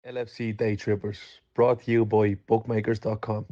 LFC Daytrippers, brought to you by bookmakers.com.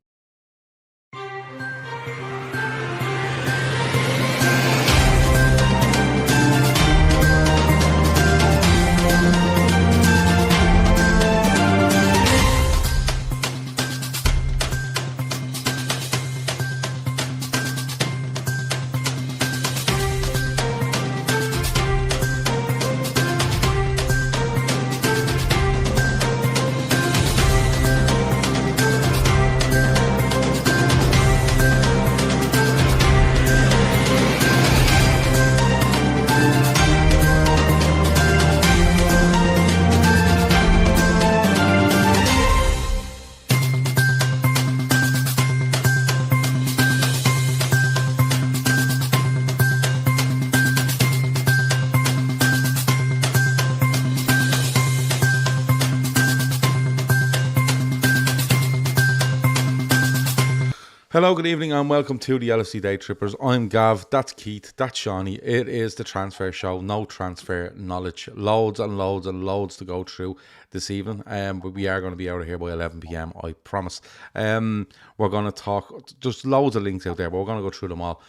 Hello, good evening, and welcome to the LFC Daytrippers. I'm Gav, that's Keith, that's Seany. It is the transfer show, no transfer knowledge. Loads and loads and loads to go through this evening. But we are going to be out of here by 11 p.m, I promise. We're going to talk, there's loads of links out there, but we're going to go through them all.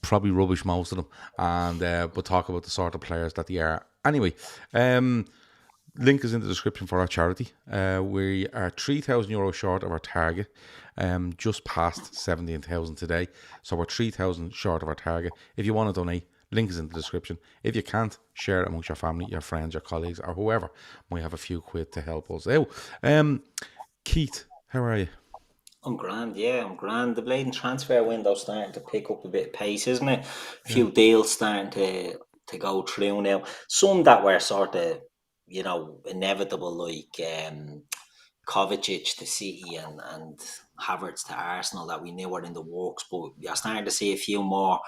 Probably rubbish, most of them. And we'll talk about the sort of players that they are. Anyway, link is in the description for our charity. We are €3,000 short of our target. Just past 17,000 today, so we're 3,000 short of our target. If you want to donate, link is in the description. If you can't, share it amongst your family, your friends, your colleagues, or whoever might have a few quid to help us out. Keith, how are you? I'm grand, yeah, I'm grand. The bleeding transfer window's starting to pick up a bit of pace, isn't it? A few deals starting to go through now. Some that were sort of, inevitable, like Kovacic to City and Havertz to Arsenal, that we knew were in the works, but you're starting to see a few more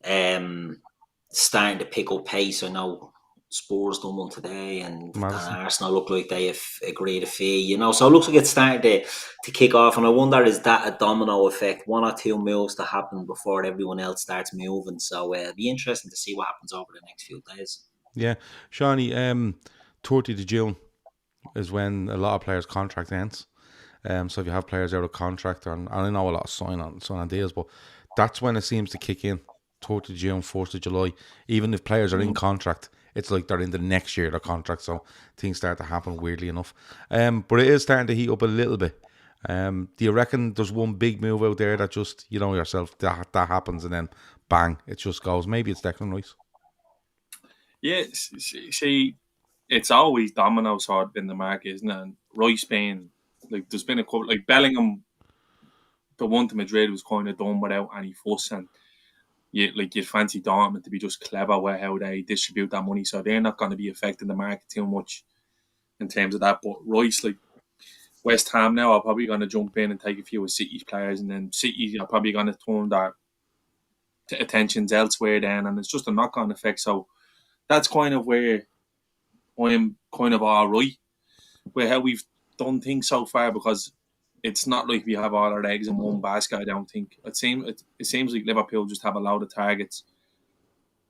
starting to pick up pace. I know Spurs done one today, and Arsenal look like they have agreed a fee, so it looks like it's starting to kick off, and I wonder, is that a domino effect, one or two moves to happen before everyone else starts moving? So it'll be interesting to see what happens over the next few days. Yeah, Seany, 30th of June is when a lot of players' contract ends. So if you have players out of contract, and I know a lot of sign on deals, but that's when it seems to kick in. 30th of June, 1st of July. Even if players are in contract, it's like they're in the next year of their contract, so things start to happen, weirdly enough. But it is starting to heat up a little bit. Do you reckon there's one big move out there that just, yourself, that happens and then bang, it just goes? Maybe it's Declan Rice. Yeah, see, it's always domino sort of in the market, isn't it? And Rice being, like, there's been a couple, like Bellingham, the one to Madrid was kind of done without any fuss, and you'd fancy Dortmund to be just clever with how they distribute that money, so they're not going to be affecting the market too much in terms of that. But Rice, like West Ham now, are probably going to jump in and take a few of City's players, and then City are probably going to turn their attentions elsewhere then, and it's just a knock-on effect. So that's kind of where I'm kind of all right with how we've done things so far, because it's not like we have all our eggs in one basket. I don't think it seems like Liverpool just have a lot of targets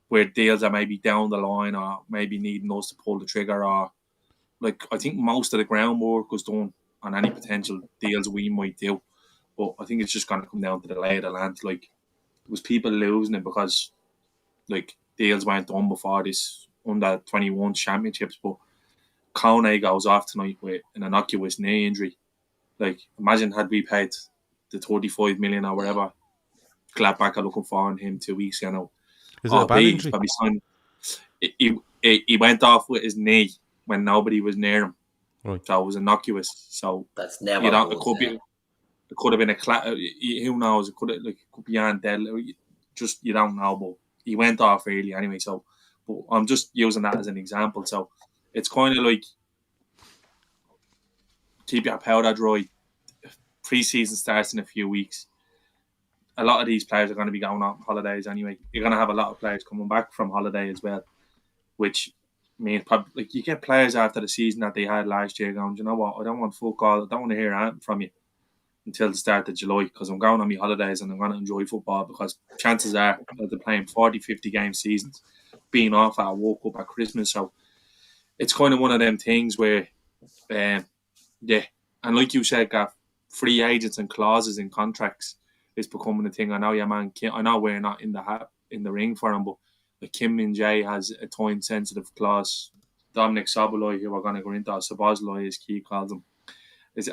where deals are maybe down the line, or maybe needing us to pull the trigger, or like I think most of the groundwork was done on any potential deals we might do. But I think it's just going to come down to the lay of the land. Like, there was people losing it because like deals weren't done before this under 21 championships, but Kone goes off tonight with an innocuous knee injury. Like, imagine had we paid the 35 million or whatever Gladbach are looking for on him 2 weeks ago. Is it a bad injury? He went off with his knee when nobody was near him. Right. So it was innocuous. So that's never it could have been who knows? It could be on dead. Just, you don't know, but he went off early anyway. So, but I'm just using that as an example. So it's kind of like, keep your powder dry. Pre-season starts in a few weeks. A lot of these players are going to be going on holidays anyway. You're going to have a lot of players coming back from holiday as well, which means probably, like, you get players after the season that they had last year going, you know what, I don't want full call. I don't want to hear anything from you until the start of July, because I'm going on my holidays and I'm going to enjoy football, because chances are that they're playing 40, 50 game seasons, being off at World Cup at Christmas. So it's kind of one of them things where Yeah, and like you said, Gav, free agents and clauses in contracts is becoming a thing. I know your man Kim, I know we're not in the ring for him, but like Kim Min-jae has a time sensitive clause. Dominic Szoboszlai, who we're going to go into, Szoboszlai as Keith calls him,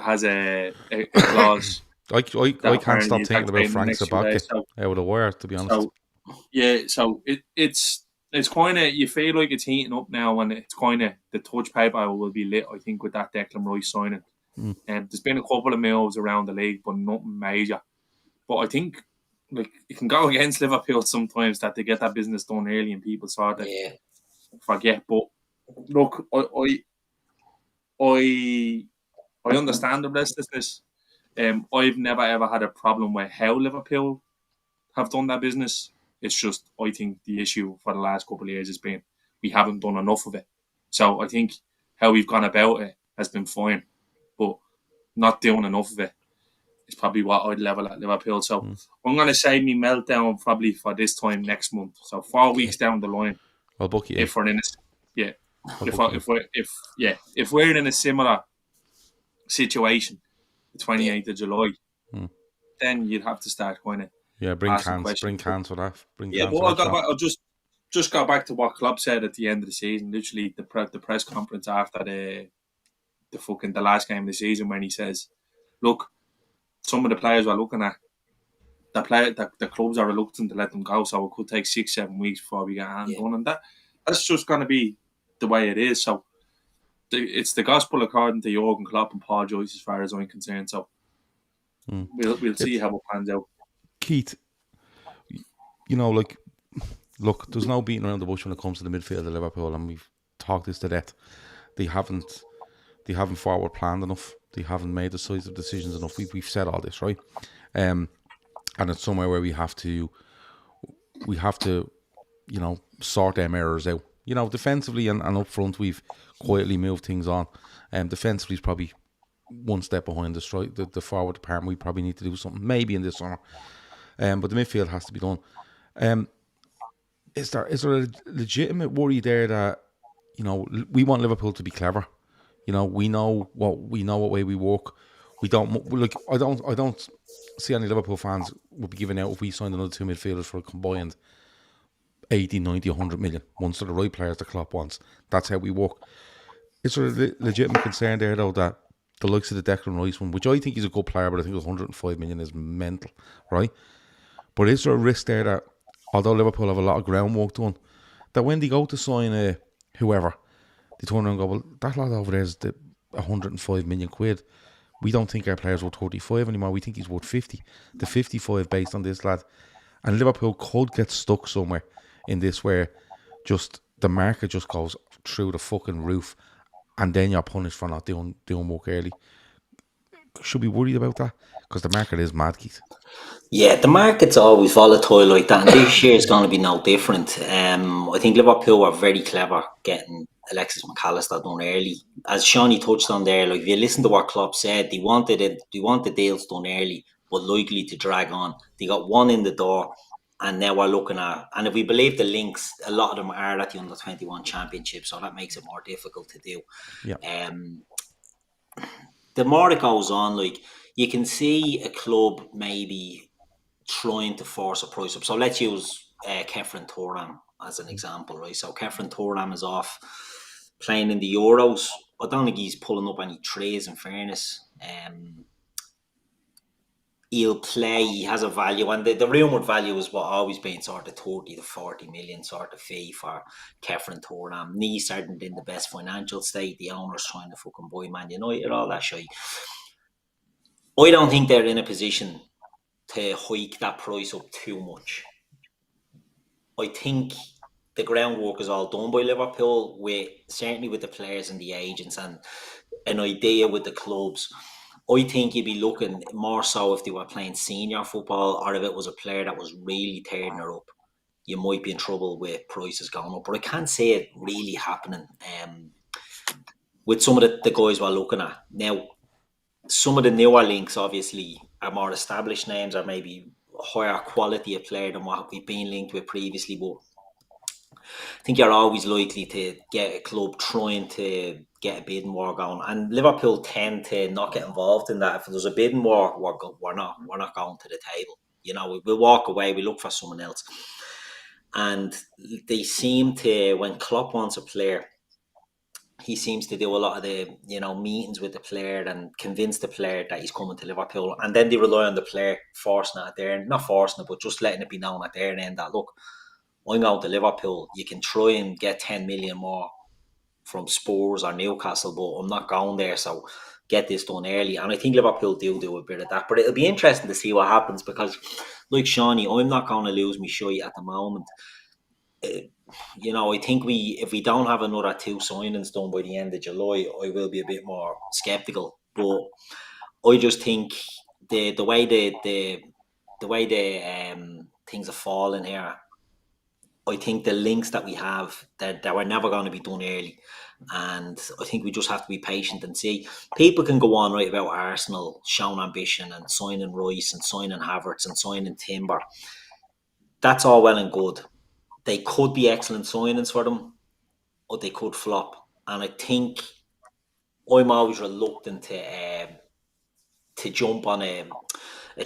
has a clause. I that can't stop apparently is thinking about activated in the Frank next few days. Zabaka out of the wire, to be honest. So it's kind of, you feel like it's heating up now, and it's kind of the touch paper will be lit, I think, with that Declan Rice signing. There's been a couple of moves around the league, but nothing major. But I think like it can go against Liverpool sometimes that they get that business done early and people sort of forget. But look, I understand the restlessness. I've never ever had a problem with how Liverpool have done that business. It's just, I think the issue for the last couple of years has been we haven't done enough of it. So I think how we've gone about it has been fine, but not doing enough of it is probably what I'd level at Liverpool. So I'm going to say me meltdown probably for this time next month. So 4 weeks down the line, I'll book you. If we're in if we're in a similar situation, the 28th of July, then you'd have to start kind of bring cans for that. I'll just go back to what Klopp said at the end of the season. Literally, the press conference after the last game of the season, when he says, "Look, some of the players we're looking at, the clubs are reluctant to let them go, so it could take 6-7 weeks before we get hands on, and that's just going to be the way it is." So it's the gospel according to Jurgen Klopp and Paul Joyce, as far as I'm concerned. So we'll see how it pans out. Keith, look, there's no beating around the bush when it comes to the midfield of Liverpool, and we've talked this to death. They haven't forward planned enough. They haven't made decisive decisions enough. We've said all this, right? And it's somewhere where we have to, sort them errors out. Defensively and up front, we've quietly moved things on. Defensively is probably one step behind us, right? The forward department, we probably need to do something maybe in this summer. But the midfield has to be done. Is there a legitimate worry there that we want Liverpool to be clever? We know what way we work. We don't like. I don't see any Liverpool fans would be giving out if we signed another two midfielders for a combined 80, 90, 100 million. Once they're the right players the Klopp wants. That's how we work. Is there a legitimate concern there though that the likes of the Declan Rice one, which I think he's a good player, but I think 105 million is mental, right? But is there a risk there that, although Liverpool have a lot of groundwork done, that when they go to sign whoever, they turn around and go, well, that lad over there is 105 million quid. We don't think our player's worth 35 anymore. We think he's worth 50. The 55 based on this lad. And Liverpool could get stuck somewhere in this where just the market just goes through the fucking roof, and then you're punished for not doing work early. Should we be worried about that? Because the market is mad, Keith. Yeah, the market's always volatile like that, and this year is going to be no different. I think Liverpool were very clever getting Alexis McAllister done early. As Seany touched on there, like if you listen to what Klopp said, they wanted deals done early, but likely to drag on. They got one in the door, and now we're looking at, and if we believe the links, a lot of them are at the Under-21 Championship, so that makes it more difficult to do. Yeah. The more it goes on, like you can see a club maybe trying to force a price up. So let's use Kefren Thuram as an example, right? So Kefren Thuram is off playing in the Euros. I don't think he's pulling up any trays, in fairness. He'll play, he has a value, and the rumoured value is what always been sort of 30 to 40 million sort of fee for Kefren Thuram. Nice aren't in the best financial state. The owner's trying to fucking buy Man United, all that shit. I don't think they're in a position to hike that price up too much. I think the groundwork is all done by Liverpool, certainly with the players and the agents, and an idea with the clubs. I think you'd be looking more so if they were playing senior football, or if it was a player that was really tearing her up, you might be in trouble with prices going up. But I can't see it really happening with some of the guys we're looking at. Now, some of the newer links obviously are more established names, or maybe higher quality of player than what we've been linked with previously. But I think you're always likely to get a club trying to get a bidding war going, and Liverpool tend to not get involved in that. If there's a bidding war, we're not going to the table. You know, we'll walk away. We look for someone else, and they seem to, when Klopp wants a player, he seems to do a lot of the meetings with the player and convince the player that he's coming to Liverpool, and then they rely on the player forcing it at their end, not forcing it, but just letting it be known at their end that, look, I'm going to Liverpool. You can try and get 10 million more from Spurs or Newcastle, but I'm not going there, so get this done early. And I think Liverpool do a bit of that, but it'll be interesting to see what happens, because like Seany, I'm not going to lose my shite at the moment. I think if we don't have another 2 signings done by the end of July, I will be a bit more sceptical. But I just think the way the things are falling here, I think the links that we have that we're never going to be done early, and I think we just have to be patient and see. People can go on right about Arsenal showing ambition and signing Rice and signing Havertz and signing Timber. That's all well and good. They could be excellent signings for them, or they could flop. And I think I'm always reluctant to jump on a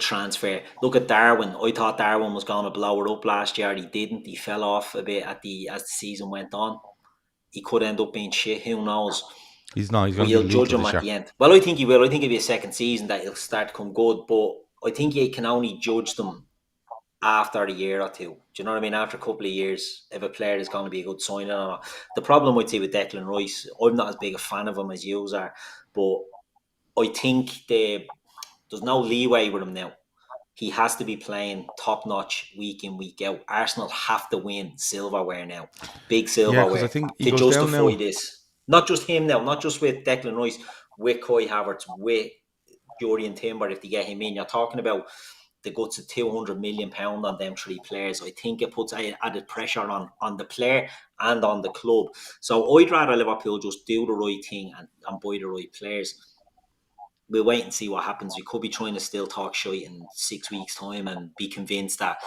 transfer. Look at Darwin. I thought Darwin was going to blow it up last year. He didn't. He fell off a bit as the season went on. He could end up being shit. Who knows? He's not. He's going We'll to judge him at the end. Well, I think he will. I think it'll be a second season that he'll start to come good. But I think you can only judge them after a year or two. Do you know what I mean? After a couple of years, if a player is going to be a good signing or not. The problem I'd say with Declan Rice, I'm not as big a fan of him as you are, but I think there's no leeway with him now. He has to be playing top notch week in, week out. Arsenal have to win silverware now, big silverware, I think to justify this. Not just him now, not just with Declan Rice, with Kai Havertz, with Jurriën Timber. If they get him in, you're talking about the guts of £200 million on them 3 players. I think it puts added pressure on the player and on the club. So I'd rather Liverpool just do the right thing and buy the right players. We'll wait and see what happens. We could be trying to still talk shite in 6 weeks' time and be convinced that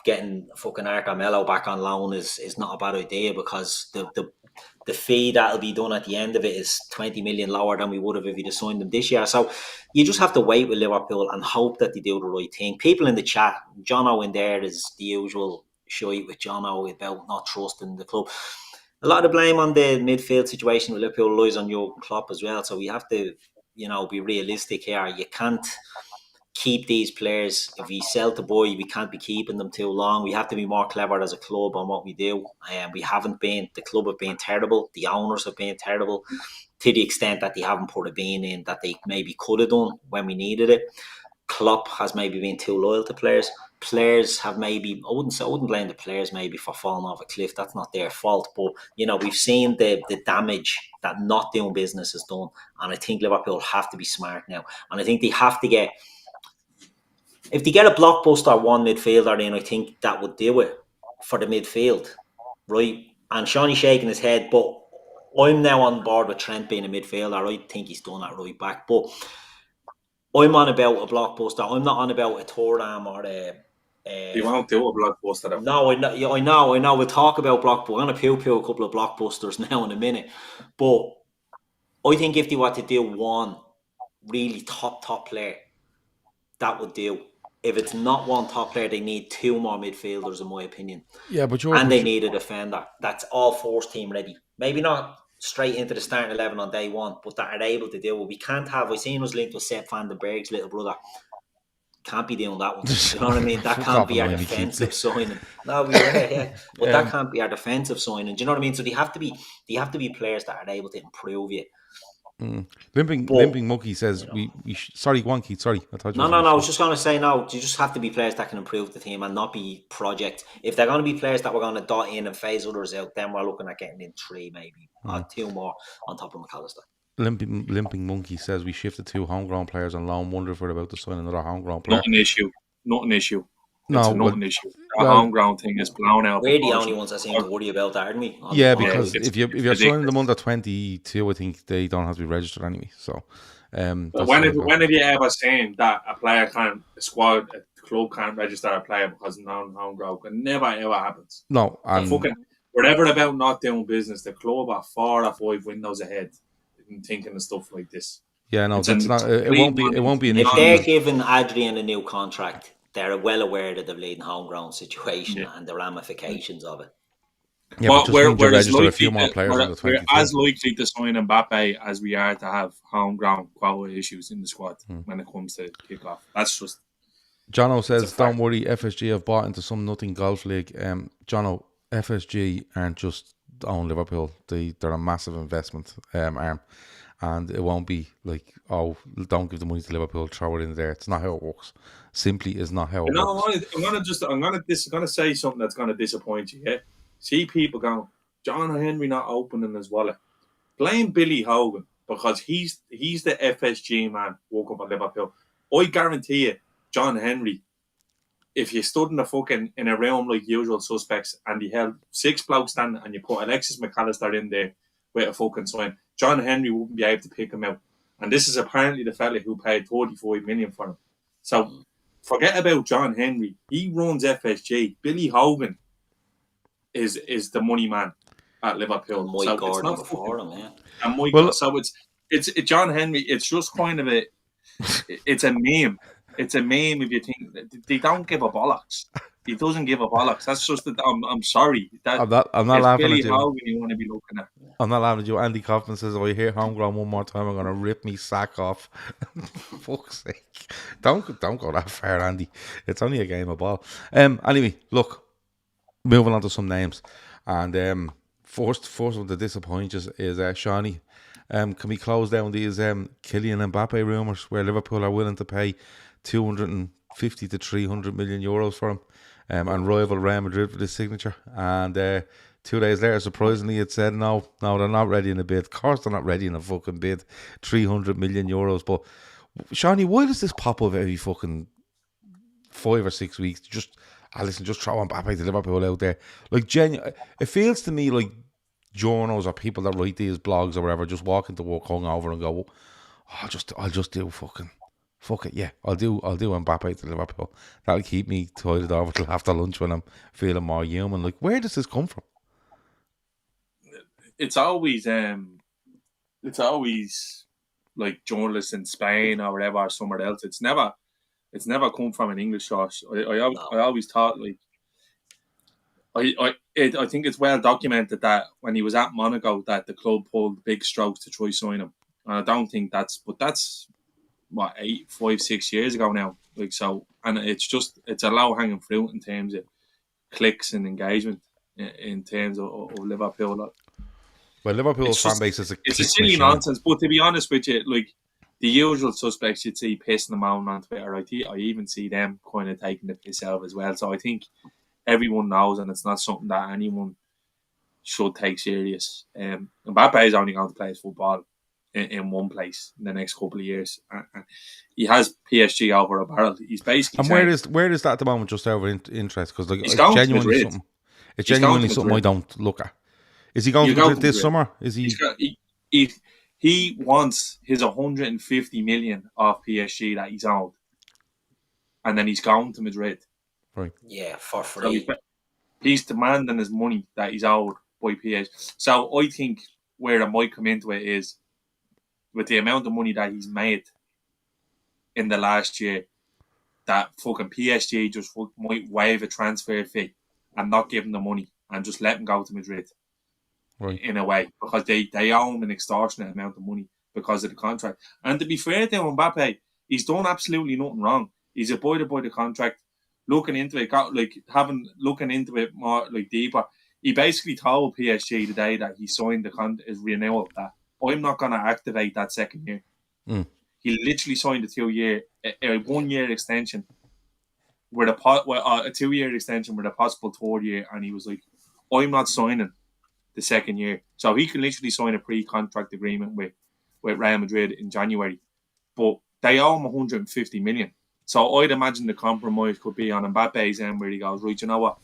getting fucking Arthur Melo back on loan is not a bad idea, because the fee that'll be done at the end of it is 20 million lower than we would have if we'd signed them this year. So you just have to wait with Liverpool and hope that they do the right thing. People in the chat, Jono in there is the usual shite with Jono about not trusting the club. A lot of the blame on the midfield situation with Liverpool lies on Jurgen Klopp as well. So we have to, be realistic here. You can't keep these players. If we sell to boy, we can't be keeping them too long. We have to be more clever as a club on what we do. We haven't been. The club have been terrible. The owners have been terrible, to the extent that they haven't put a bin in that they maybe could have done when we needed it. Klopp has maybe been too loyal to players. Players have maybe, I wouldn't blame the players maybe for falling off a cliff. That's not their fault. But, we've seen the damage that not doing business has done. And I think Liverpool have to be smart now. And I think they have to get, if they get a blockbuster one midfielder in, I think that would do it for the midfield, right? And Seany's shaking his head, but I'm now on board with Trent being a midfielder. I think he's done that right back. But I'm on about a blockbuster. I'm not on about a Thuram or a... You won't do a blockbuster, though. No, I know. We'll talk about blockbuster. We're going to pew a couple of blockbusters now in a minute. But I think if they were to do one really top player, that would do. If it's not one top player, they need 2 more midfielders, in my opinion. Yeah, but they need a defender. That's all first team ready. Maybe not straight into the starting 11 on day one, but that are able to do it. We can't have... I've seen us linked with Sepp van den Berg's little brother. Can't be doing that one. You know what I mean? That can't be our defensive signing. No, yeah. But that can't be our defensive signing. Do you know what I mean? So they have to be players that are able to improve you. Limping Monkey says sorry, go on, Keith. Sorry, I thought you. No. I was just going to say, no. You just have to be players that can improve the team and not be project. If they're going to be players that we're going to dot in and phase others out, then we're looking at getting in 3 maybe, 2 more on top of McAllister. Limping Monkey says we shifted 2 homegrown players on loan. Wonder if we're about to sign another homegrown player. Not an issue. No, not an issue. The homegrown thing is blown out. We're the only ones that seem to worry about that, aren't we? Yeah, because if you're signing them under 22, I think they don't have to be registered anyway. So, when have you ever seen that a club can't register a player because non-homegrown? It never ever happens. No, the whatever about not doing business, the club are 4 or 5 windows ahead in thinking of stuff like this. Yeah, no, It's that's not. It won't be. It won't be an If issue. they're because- giving Adrian a new contract, they're well aware of the bleeding homegrown situation and the ramifications of it. Yeah, but just means you we're as register a few likely more to- players in the we're 23. as likely to sign Mbappé as we are to have homegrown quality issues in the squad when it comes to kickoff. That's just. Jono says, It's a fact. "Don't worry, FSG have bought into some nothing golf league." Jono, FSG aren't just own Liverpool; they're a massive investment arm, and it won't be like, oh, don't give the money to Liverpool, throw it in there. It's not how it works. Simply, is not how it works. I'm gonna say something that's gonna disappoint you. Yeah, see people going, John Henry not opening his wallet. Blame Billy Hogan because he's the FSG man walking for Liverpool. I guarantee you, John Henry, if you stood in a room like usual suspects and you held 6 blokes standing and you put Alexis McAllister in there with a fucking sign, John Henry wouldn't be able to pick him out. And this is apparently the fella who paid 45 million for him. So forget about John Henry. He runs FSG. Billy Hogan is the money man at Liverpool. Mike so Gordon it's not before him, yeah. And Mike, Well, so it's John Henry. It's just kind of it's a meme. It's a meme if you think they don't give a bollocks. He doesn't give a bollocks. That's just that. I'm sorry. That, I'm not laughing Billy at you. Hogan you want to be looking at. I'm not laughing at you. Andy Kaufman says, "Oh, you hear homegrown one more time, I'm gonna rip me sack off." Fuck's sake! Don't go that far, Andy. It's only a game of ball. Anyway, look. Moving on to some names, and first one to disappoint us is Seany. Can we close down these Kylian Mbappé rumours where Liverpool are willing to pay 250 to 300 million euros for him, and rival Real Madrid for this signature? And 2 days later, surprisingly, it said no, they're not ready in a bid. Of course, they're not ready in a fucking bid. 300 million euros. But Seany, why does this pop up every fucking 5 or 6 weeks? Just throw Mbappé to Liverpool out there. Like, it feels to me like journals or people that write these blogs or whatever just walk into work hungover and go, I'll just do fuck it, yeah, I'll do Mbappé to Liverpool. That'll keep me tied over till after lunch when I'm feeling more human. Like, where does this come from? It's always like journalists in Spain or whatever, or somewhere else. It's never come from an English source. I always thought, like, I think it's well documented that when he was at Monaco that the club pulled big strokes to try sign him. And I don't think that's what 5-6 years ago now. Like, so, and it's a low hanging fruit in terms of clicks and engagement in terms of Liverpool. Well, Liverpool's fan base is it's a silly nonsense. But to be honest with you, like, the usual suspects you'd see pissing them on Twitter. I even see them kind of taking the piss out as well. So I think everyone knows, and it's not something that anyone should take serious. Mbappé is only going to play his football in one place in the next couple of years. He has PSG over a barrel. He's basically. And where is that at the moment? Just over interest, because like, it's genuinely something. It's genuinely something I don't look at. Is he going to Madrid this summer? Is he? He wants his 150 million off PSG that he's owed, and then he's going to Madrid. Right. Yeah, for free. So he's demanding his money that he's owed by PSG. So I think where it might come into it is with the amount of money that he's made in the last year, that fucking PSG just might waive a transfer fee and not give him the money and just let him go to Madrid. Right. In a way, because they owe him an extortionate amount of money because of the contract. And to be fair to Mbappé, he's done absolutely nothing wrong. He's abided by the contract, looking into it more like deeper. He basically told PSG today that he signed his renewal that I'm not going to activate that second year. He literally signed a 1 year extension with a 2 year extension with a possible third year, and he was like, I'm not signing the second year. So he can literally sign a pre-contract agreement with Real Madrid in January. But they owe him 150 million. So I'd imagine the compromise could be on Mbappe's end where he goes, right, you know what?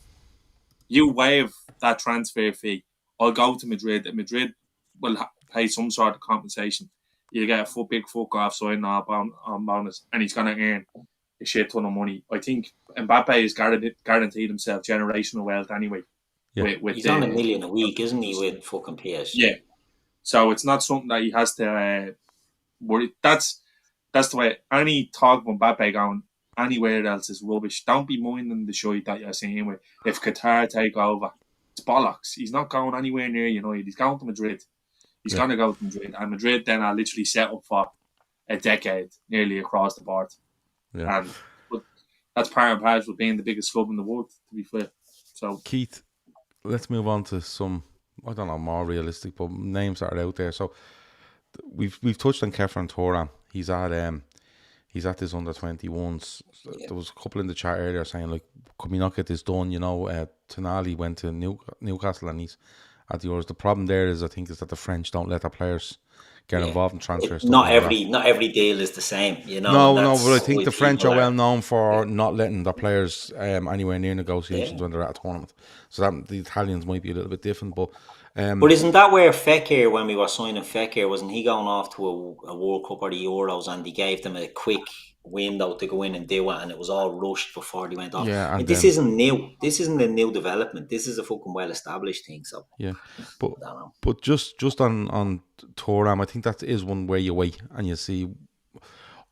You waive that transfer fee. I'll go to Madrid. And Madrid will pay some sort of compensation. You get a big fuck off sign on bonus. And he's going to earn a shit ton of money. I think Mbappe has guaranteed himself generational wealth anyway. with He's on $1 million a week, isn't he, with fucking PSG? Yeah. So it's not something that he has to worry. That's the way. Any talk of Mbappé going anywhere else is rubbish. Don't be minding the shit that you're saying with if Qatar take over. It's bollocks. He's not going anywhere near United. He's going to Madrid. He's going to go to Madrid. And Madrid then are literally set up for a decade nearly across the board. Yeah. And but that's part and parcel with being the biggest club in the world, to be fair. So Keith, let's move on to some, I don't know, more realistic, but names that are out there. So we've touched on Kefren Thuram. He's at this under 21s. There was a couple in the chat earlier saying, like, could we not get this done? You know, Tonali went to Newcastle and he's at the Euros. The problem there is, I think, is that the French don't let their players get involved in transfers. Not every deal is the same, you know. No, but I think the French are well known for not letting their players anywhere near negotiations when they're at a tournament. So that the Italians might be a little bit different, but isn't that where Fekir, when we were signing Fekir, wasn't he going off to a World Cup or the Euros and he gave them a quick window to go in and do it, and it was all rushed before they went off? Yeah, and this isn't new. This isn't a new development. This is a fucking well-established thing. So yeah, but just on Thuram, I think that is one where you wait and you see.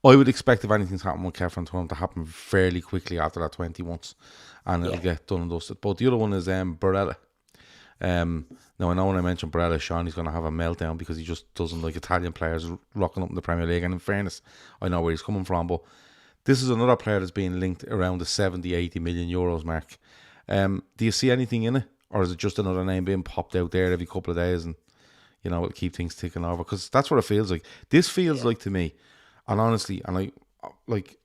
I would expect if anything's happened with Kefren Thuram to happen fairly quickly after that 20 months, and it'll get done and dusted. But the other one is Barella. Now I know when I mentioned Barella, Seany's going to have a meltdown because he just doesn't like Italian players rocking up in the Premier League. And in fairness, I know where he's coming from, but this is another player that's being linked around the 70-80 million euros mark. Do you see anything in it, or is it just another name being popped out there every couple of days, and you know it'll keep things ticking over? Because that's what it feels like. This feels like to me, and honestly, and I like,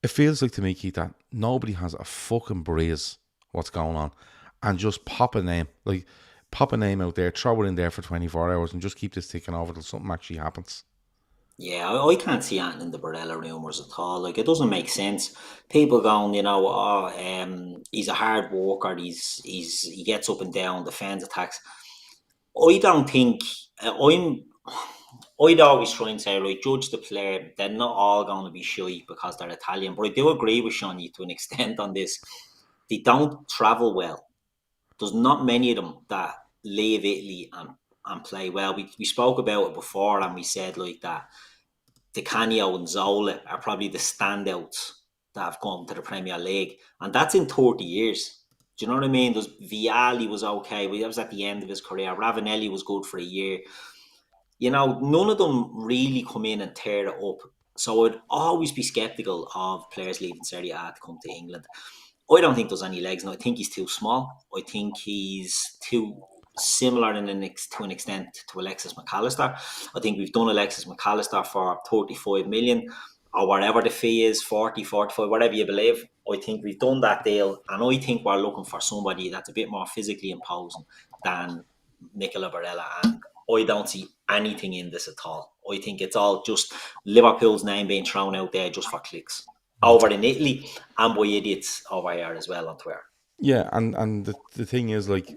it feels like to me, Keith, that nobody has a fucking breeze what's going on. And just pop a name out there, throw it in there for 24 hours and just keep this ticking over till something actually happens. Yeah, I can't see anything in the Barella rumours at all. Like, it doesn't make sense. People going, you know, he's a hard worker, he gets up and down, defends attacks. I don't think, I'd always try and say, right, judge the player. They're not all going to be shy because they're Italian. But I do agree with Seany to an extent on this. They don't travel well. There's not many of them that leave Italy and play well. We spoke about it before and we said like that Di Canio and Zola are probably the standouts that have gone to the Premier League. And that's in 30 years. Do you know what I mean? There's Vialli was okay, but that was at the end of his career. Ravanelli was good for a year. You know, none of them really come in and tear it up. So I'd always be sceptical of players leaving Serie A to come to England. I don't think there's any legs, and I think he's too small. I think he's too similar to an extent to Alexis McAllister. I think we've done Alexis McAllister for 35 million or whatever the fee is, 40, 45, whatever you believe. I think we've done that deal, and I think we're looking for somebody that's a bit more physically imposing than Nicola Barella, and I don't see anything in this at all. I think it's all just Liverpool's name being thrown out there just for clicks. Over in Italy and by idiots over here as well on Twitter. Yeah, and the thing is, like,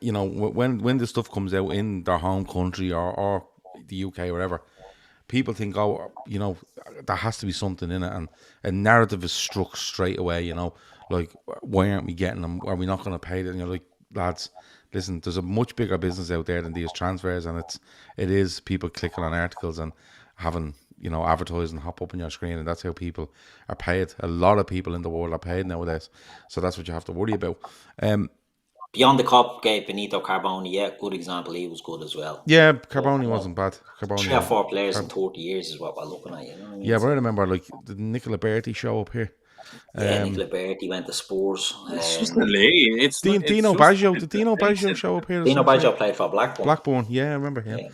you know, when this stuff comes out in their home country or the UK or whatever, people think, oh, you know, there has to be something in it, and a narrative is struck straight away, you know, like, why aren't we getting them? Are we not going to pay them? You're like, lads, listen, there's a much bigger business out there than these transfers, and it is people clicking on articles and having, you know, advertising hop up on your screen, and that's how people are paid. A lot of people in the world are paid nowadays, so that's what you have to worry about. Beyond the Cup, Benito Carboni, yeah, good example. He was good as well. Yeah, Carboni wasn't bad. Carboni, 3 or 4 players in 30 years is what we're looking at. You know what I mean? Yeah, but I remember, like, did Nicola Berti show up here? Yeah, Nicola Berti went to Spurs. It's just a league. It's Dino Baggio. Did Dino Baggio show up here? Dino Baggio played for Blackburn. Yeah, I remember him. Yeah.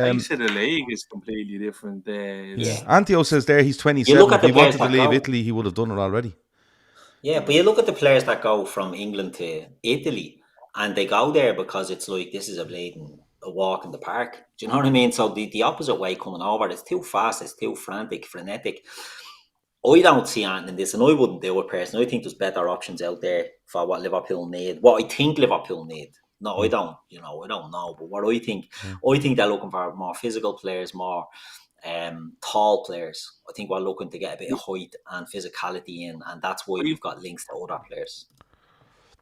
I said the league is completely different. Antio says there he's 27. If he wanted to leave Italy, he would have done it already. Yeah, but you look at the players that go from England to Italy, and they go there because it's like, this is a walk in the park. Do you know what I mean? So the opposite way coming over, it's too fast, it's too frenetic. I don't see anything in this, and I wouldn't do it personally. I think there's better options out there for what Liverpool need. What I think Liverpool need. No, I don't. You know, I don't know. But what I think they're looking for more physical players, more tall players. I think we're looking to get a bit of height and physicality in, and that's why we've got links to other players.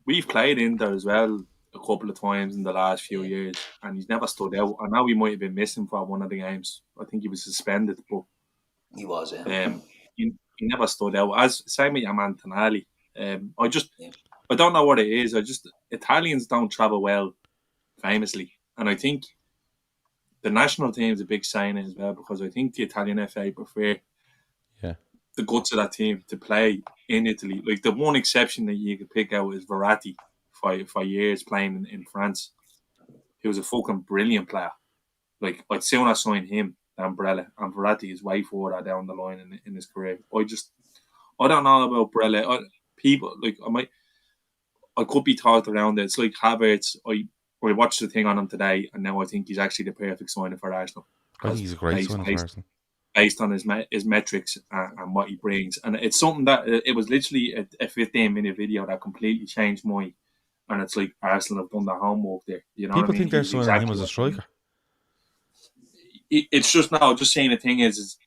we've played Inter as well a couple of times in the last few years, and he's never stood out. I know he might have been missing for one of the games. I think he was suspended, but He was, yeah. He never stood out. As same with your man Tonali. I don't know what it is. Italians don't travel well, famously, and I think the national team is a big sign as well, because I think the Italian FA prefer the guts of that team to play in Italy. Like, the one exception that you could pick out is Verratti for years playing in France. He was a fucking brilliant player. Like, I'd sooner sign him than Barella, and Verratti is way further down the line in his career. I don't know about Barella. I could be talked around it. It's like Havertz. I watched the thing on him today, and now I think he's actually the perfect signing for Arsenal. I think he's a great signing for Arsenal. Based on his metrics and what he brings. And it's something that, it was literally a 15-minute video that completely changed my, and it's like Arsenal have done their homework there. You know, people think they're signing him as a striker. It's just saying the thing is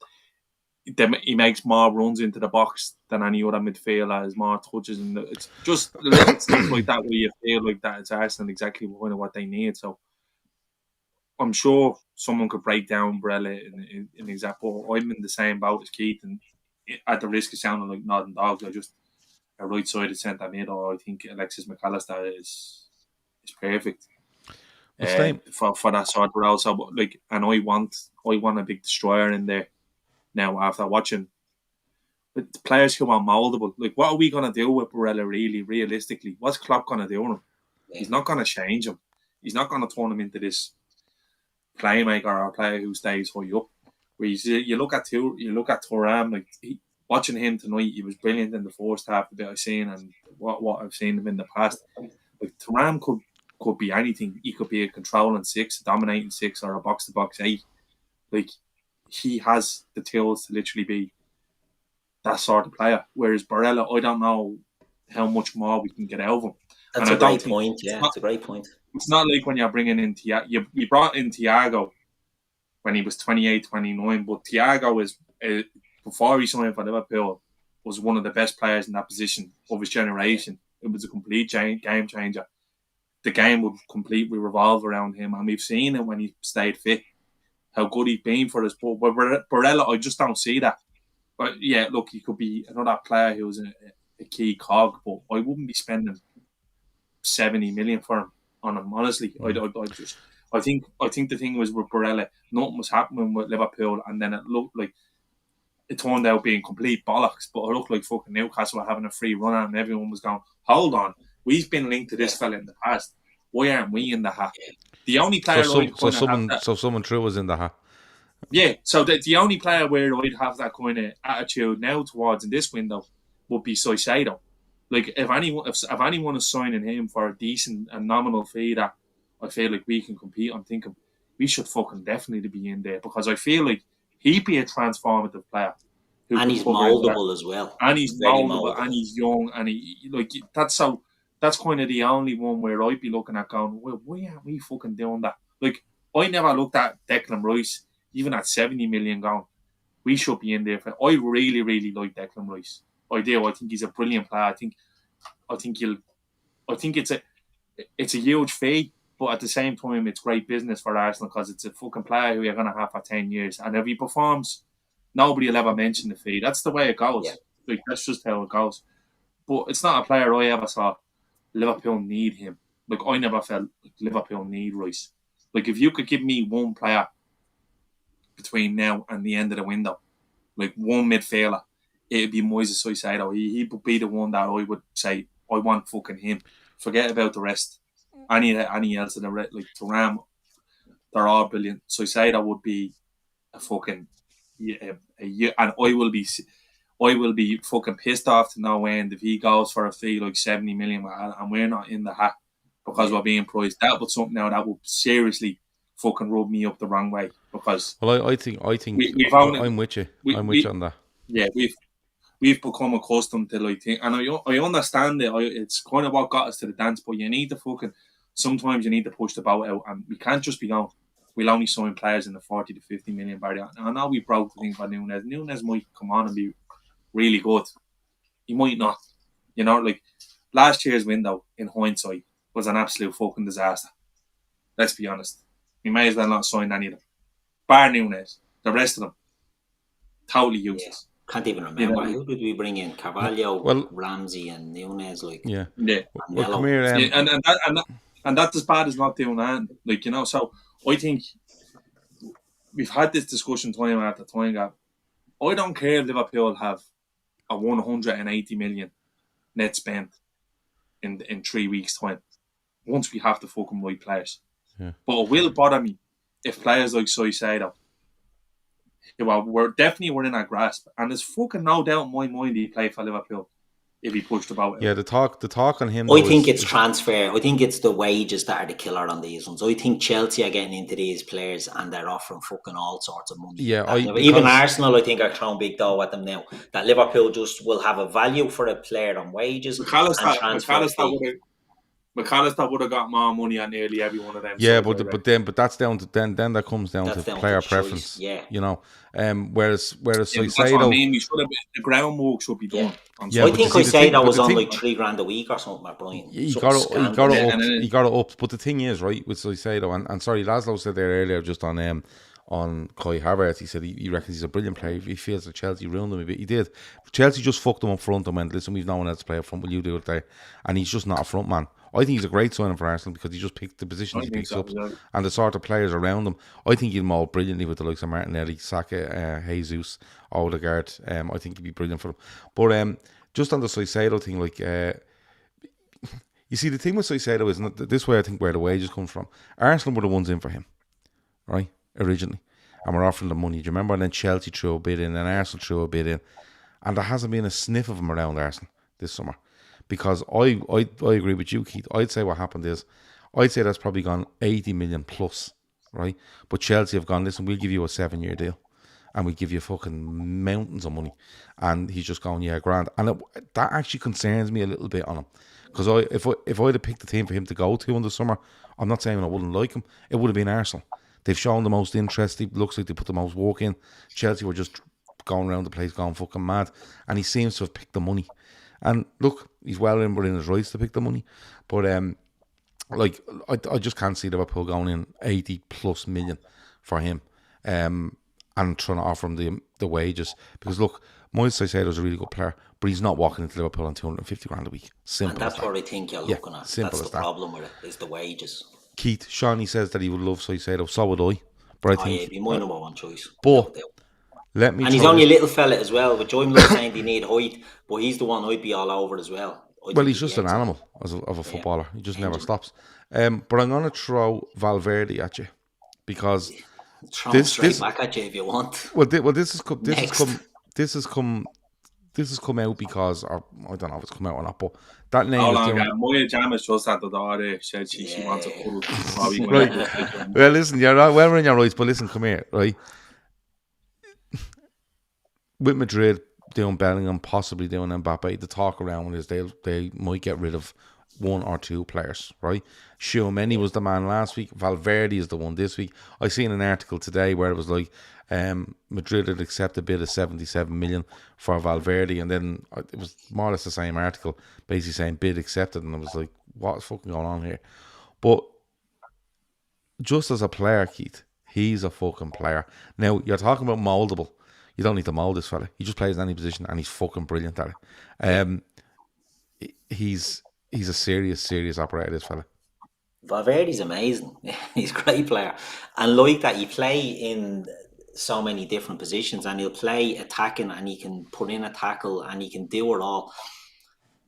he makes more runs into the box than any other midfielder, has more touches, and it's just little stuff like that where you feel like that it's Arsenal exactly what they need. So I'm sure someone could break down Barella in an example. I'm in the same boat as Keith, and at the risk of sounding like nodding dogs, a right-sided centre mid, or I think Alexis McAllister is perfect for that sort of role. So, like, and I want a big destroyer in there now after watching. But the players who are mouldable, like, what are we going to do with Barella really, realistically? What's Klopp going to do with him? He's not going to change him. He's not going to turn him into this playmaker or a player who stays high up. Where you look at Thuram, like, watching him tonight, he was brilliant in the first half that I've seen, and what I've seen him in the past. Like, Thuram could be anything. He could be a controlling 6, a dominating 6, or a box-to-box 8. Like, he has the tools to literally be that sort of player. Whereas Barella, I don't know how much more we can get out of him. That's a great point. Yeah, it's a great point. It's not like when you're bringing in Thiago. You brought in Thiago when he was 28, 29, but Thiago is, before he signed for Liverpool, was one of the best players in that position of his generation. It was a complete game changer. The game would completely revolve around him, and we've seen it when he stayed fit, how good he's been for us. But with Barella, I just don't see that. But yeah, look, he could be another player who's a key cog, but I wouldn't be spending 70 million for him on him, honestly. I think the thing was with Barella, nothing was happening with Liverpool, and then it looked like it turned out being complete bollocks, but it looked like fucking Newcastle were having a free run at, and everyone was going, hold on, we've been linked to this fella in the past. Why aren't we in the hat? The only player someone threw us in the hat. Yeah, so the only player where I'd have that kind of attitude now towards in this window would be Caicedo. Like, if anyone is signing him for a decent and nominal fee that I feel like we can compete, I'm thinking we should fucking definitely be in there, because I feel like he'd be a transformative player. And he's mouldable as well. And he's mouldable, and he's young, and that's kind of the only one where I'd be looking at going, well, why aren't we fucking doing that? Like, I never looked at Declan Rice, even at 70 million going, we should be in there. I really, really like Declan Rice. I do. I think he's a brilliant player. I think it's a huge fee, but at the same time, it's great business for Arsenal, because it's a fucking player who you're going to have for 10 years. And if he performs, nobody will ever mention the fee. That's the way it goes. Yeah. Like, that's just how it goes. But it's not a player I ever saw Liverpool need him. Like, I never felt like Liverpool need Rice. Like, if you could give me one player between now and the end of the window, like one midfielder, it'd be Moises Caicedo. He would be the one that I would say, I want fucking him. Forget about the rest. Any else in the rest, like Thuram, they're all brilliant. Caicedo would be a fucking and I will be fucking pissed off to no end if he goes for a fee like 70 million and we're not in the hat because we're being priced. That would something now that would seriously fucking rub me up the wrong way, because I think I'm with you. I'm with you on that. Yeah, we've become accustomed to, like, and I understand it. It's kind of what got us to the dance, but you need to sometimes you need to push the boat out, and we can't just be going, we'll only sign players in the 40 to 50 million barrier. I know we broke the thing for Núñez. Núñez might come on and be really good. He might not. You know, like, last year's window, in hindsight, was an absolute fucking disaster. Let's be honest. We may as well not sign any of them. Bar Nunes. The rest of them, totally useless. Can't even remember. Who did we bring in? Carvalho, Ramsey, and Nunes. Yeah. Well, come here, and that's as bad as not doing that. Like, you know, so I think we've had this discussion time after time. I don't care if Liverpool have a 180 million net spent in 3 weeks' time. Once we have to fucking right players. Yeah. But it will bother me if players like Soicedo, we're in our grasp, and there's fucking no doubt in my mind he'd play for Liverpool if he pushed about it. Yeah, the talk on him. I think it's transfer. I think it's the wages that are the killer on these ones. I think Chelsea are getting into these players and they're offering fucking all sorts of money. Yeah, even Arsenal, I think, are throwing big dough at them now. That Liverpool just will have a value for a player on wages and transfer fee. McAllister would have got more money on nearly every one of them. Yeah, but that's down to then that comes down to player preference. Yeah, you know. Whereas Soicedo, that's what I mean. The groundwork should be done. Yeah, I think Soicedo was on like $3,000 a week or something. Brian. He got it up. But the thing is, right, with Soicedo, and sorry, Laszlo said there earlier just on Kai Havertz, he said he reckons he's a brilliant player. He feels that Chelsea ruined him a bit. He did. Chelsea just fucked him up front and went, listen, we've no one else to play up front. Will you do it there? And he's just not a front man. I think he's a great signing for Arsenal because he just picked the positions he picks up and the sort of players around him. I think he'll mould brilliantly with the likes of Martinelli, Saka, Jesus, Odegaard. I think he'd be brilliant for them. But just on the Soicedo thing, like, you see, the thing with Soicedo is this way. I think where the wages come from. Arsenal were the ones in for him, right, originally, and we're offering them money. Do you remember? And then Chelsea threw a bid in, and Arsenal threw a bid in, and there hasn't been a sniff of him around Arsenal this summer. Because I agree with you, Keith. I'd say what happened is, I'd say that's probably gone 80 million plus, right? But Chelsea have gone, listen, we'll give you a 7-year deal, and we give you fucking mountains of money. And he's just going, yeah, grand. And that actually concerns me a little bit on him. Because if I'd have picked the team for him to go to in the summer, I'm not saying I wouldn't like him. It would have been Arsenal. They've shown the most interest. It looks like they put the most work in. Chelsea were just going around the place going fucking mad. And he seems to have picked the money. And look, he's well in within his rights to pick the money. But I just can't see Liverpool going in 80 plus million for him and trying to offer him the wages. Because look, Moise Caicedo is a really good player, but he's not walking into Liverpool on 250 grand a week. Simple. And that's what I think you're looking at. That's the problem with it, is the wages. Keith, Seany says that he would love Caicedo, so would I. But I think he'd be my number one choice. But he's only a little fella as well, which I'm not saying they need height, but he's the one I'd be all over as well. He's just an animal of a footballer. He just never stops. But I'm going to throw Valverde at you because straight back at you if you want. This has come out because, or I don't know if it's come out or not, but that name. Moya Jama's just at the door there. Said she wants a pull. Right. Well, listen, you're right. Well, in your rights, but listen, come here, right? With Madrid doing Bellingham, possibly doing Mbappé, the talk around is they might get rid of 1 or 2 players, right? Seany was the man last week. Valverde is the one this week. I seen an article today where it was like Madrid had accepted a bid of 77 million for Valverde, and then it was more or less the same article, basically saying bid accepted, and I was like, what's fucking going on here? But just as a player, Keith, he's a fucking player. Now, you're talking about mouldable. You don't need to mould this fella. He just plays in any position, and he's fucking brilliant at it. He's a serious operator, this fella. Valverde's amazing. He's a great player. And like that, he play in so many different positions, and he'll play attacking, and he can put in a tackle, and he can do it all.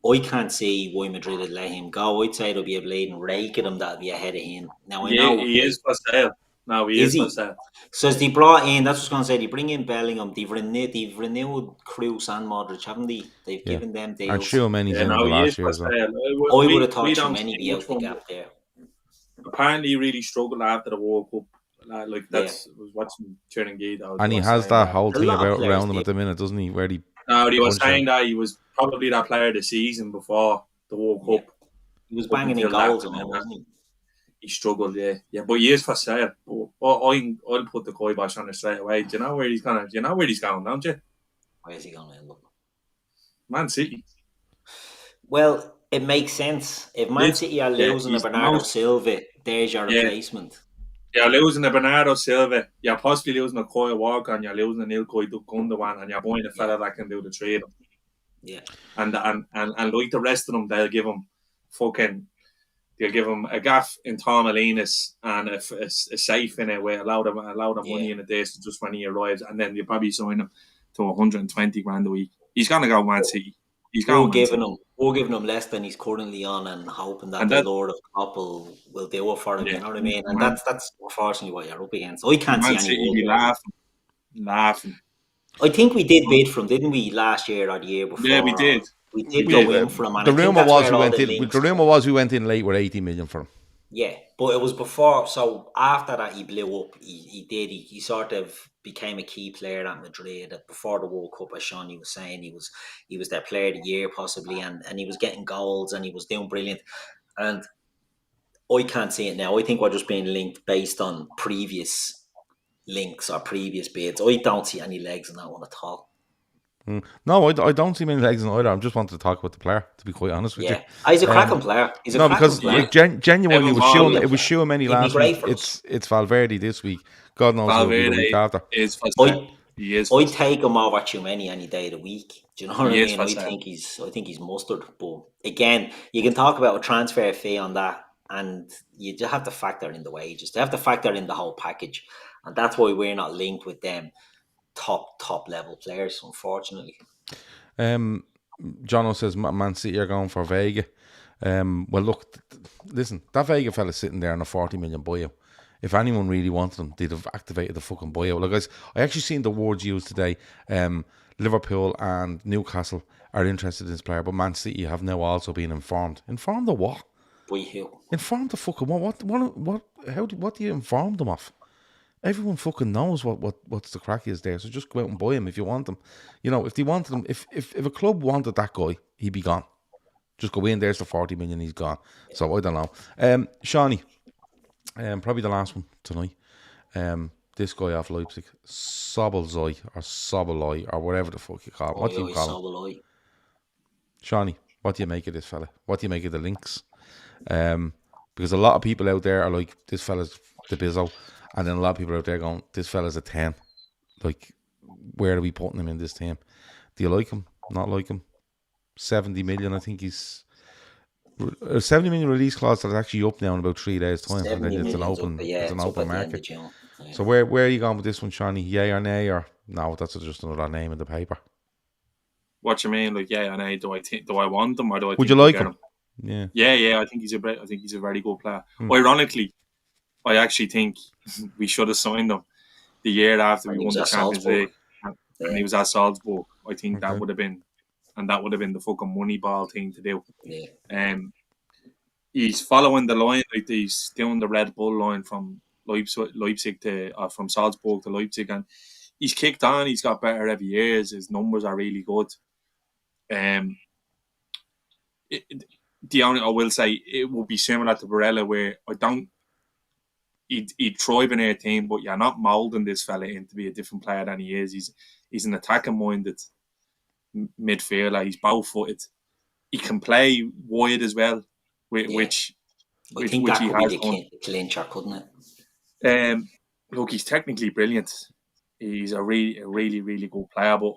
I can't see why Madrid would let him go. I'd say there'll be a bleeding rake at him that'll be ahead of him. Now, I know he is for sale. No, he is for sale. So as they brought in, that's what I was going to say, they bring in Bellingham, they've renewed Kroos and Modric, haven't they? They've given them deals. And Seany's in the last year as well. I would have thought Seany be out the gap there. Apparently he really struggled after the World Cup. I was watching Seany and Keith. And he has that whole thing around him at the minute, doesn't he? Where he was saying that he was probably that player of the season before the World Cup. He was banging in goals and all, wasn't he? He struggled, yeah, but he is for sale. I'll put the kibosh on it straight away. Do you know where he's going? Don't you? Where's he going to end up? Man City. Well, It makes sense. If Man City are losing a Bernardo Silva, there's your replacement. You're losing a Bernardo Silva, you're possibly losing a Kyle Walker, and you're losing an Ilkay Gundogan, and you're buying a fella that can do the trade. Yeah. And like the rest of them, they'll give him a gaff in Tom Alinas and a safe in it where allow them money in a day just when he arrives, and then you probably sign him to 120 grand a week. He's gonna go Man City. We're giving him less than he's currently on, and hoping that the Lord of Klopp will do it for him. You know what I mean? And that's unfortunately what you're up against. I can't see any laughing. I think we did bid for him, didn't we, last year or the year before? Yeah, we did. We did go in for him. And the rumour was we went in late with 80 million for him. Yeah, but it was before. So after that, he blew up. He sort of became a key player at Madrid. Before the World Cup, as Seany was saying, he was their player of the year possibly, and he was getting goals and he was doing brilliant. And I can't see it now. I think we're just being linked based on previous links or previous bids. I don't see any legs in that one at all. No, I don't see many legs in either. I just wanted to talk about the player, to be quite honest with you. He's a cracking player. Genuinely, it was showing many last week. It's Valverde this week. God knows who will be the week after. I'd take him over Tchouameni any day of the week. Do you know what I mean? I think he's mustard. But again, you can talk about a transfer fee on that, and you just have to factor in the wages. They have to factor in the whole package, and that's why we're not linked with them top level players, unfortunately. Jono says Man City are going for Vega. Well, look, listen, that Vega fella's sitting there on a 40 million buyout. If anyone really wanted him, they'd have activated the fucking buyout. Like, guys, I actually seen the words used today. Liverpool and Newcastle are interested in this player, but Man City have now also been informed. Informed of what? By who? Informed of fucking what? What do you inform them of? Everyone fucking knows what's the crack is there. So just go out and buy him if you want him. You know, if they wanted him, if a club wanted that guy, he'd be gone. Just go in, there's the 40 million, he's gone. So I don't know. Seany, probably the last one tonight. This guy off Leipzig, Szoboszlai or whatever the fuck you call him. What do you call him? Seany, what do you make of this fella? What do you make of the links? Because a lot of people out there are like, this fella's the bizzo. And then a lot of people out there going, this fella's a 10. Like, where are we putting him in this team? Do you like him? Not like him? 70 million, I think he's... 70 million release clause that's actually up now in about 3 days' time. And then it's an open market. Yeah. So where are you going with this one, Seany? Yay or nay? Or no, that's just another name in the paper. What you mean? Like, yay or nay? Do I want him, or do I Would you like him? Yeah. Yeah. I think he's a very good player. Ironically, I actually think we should have signed him the year after we won the Champions League, and he was at Salzburg. I think that would have been the fucking Moneyball thing to do. Yeah. He's following the line, like he's doing the Red Bull line from Leipzig to from Salzburg to Leipzig, and he's kicked on. He's got better every year. His numbers are really good. The only I will say it will be similar to Barella, where I don't. He'd thrive in our team, but you're not moulding this fella in to be a different player than he is. He's an attacking-minded midfielder. He's bow-footed. He can play wide as well, which I think that could be the clincher, couldn't it? Look, he's technically brilliant. He's a really, really good player, but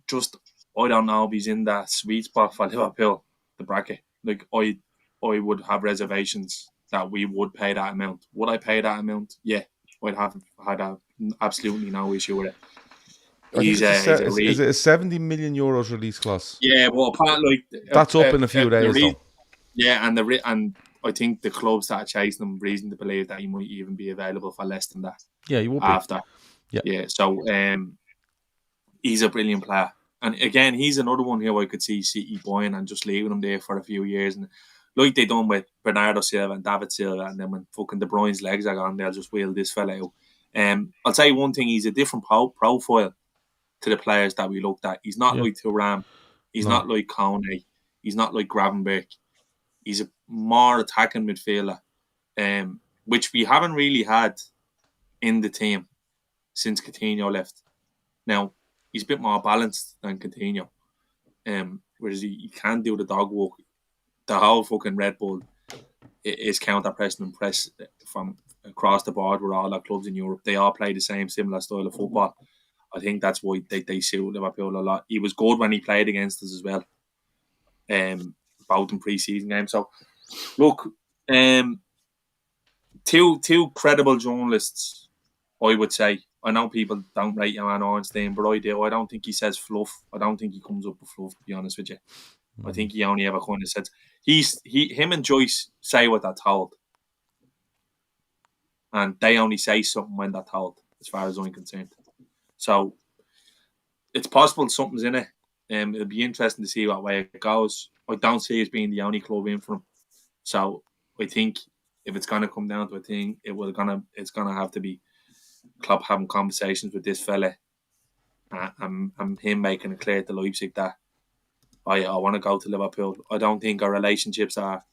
just I don't know if he's in that sweet spot for Liverpool, the bracket. Like I would have reservations that we would pay that amount. Would I pay that amount? Yeah, I'd have had absolutely no issue with it. Is it a 70 million euros release clause? Yeah, well, that's up in a few days though. Yeah, and I think the clubs that are chasing him reason to believe that he might even be available for less than that. Yeah, he will be. After. Yeah. So he's a brilliant player, and again, he's another one who I could see City buying and just leaving him there for a few years, and like they done with Bernardo Silva and David Silva, and then when fucking De Bruyne's legs are gone, they'll just wheel this fella out. I'll tell you one thing: he's a different profile to the players that we looked at. He's not like Thuram, he's not like Kone, he's not like Gravenberch. He's a more attacking midfielder, which we haven't really had in the team since Coutinho left. Now he's a bit more balanced than Coutinho, whereas he can do the dog walk the whole fucking Red Bull is counter-pressing and press from across the board with all the clubs in Europe. They all play the same similar style of football. I think that's why they suit Liverpool a lot. He was good when he played against us as well. Both in pre-season games. So look, two credible journalists, I would say. I know people don't rate Johan Ornstein, but I do. I don't think he says fluff. I don't think he comes up with fluff, to be honest with you. I think he only ever kind of says him and Joyce say what they're told, and they only say something when they're told, as far as I'm concerned. So it's possible something's in it. It'll be interesting to see what way it goes. I don't see it being the only club in for him. So I think if it's gonna come down to a thing, it's gonna have to be Klopp having conversations with this fella, and him making it clear to Leipzig that I want to go to Liverpool. I don't think our relationships are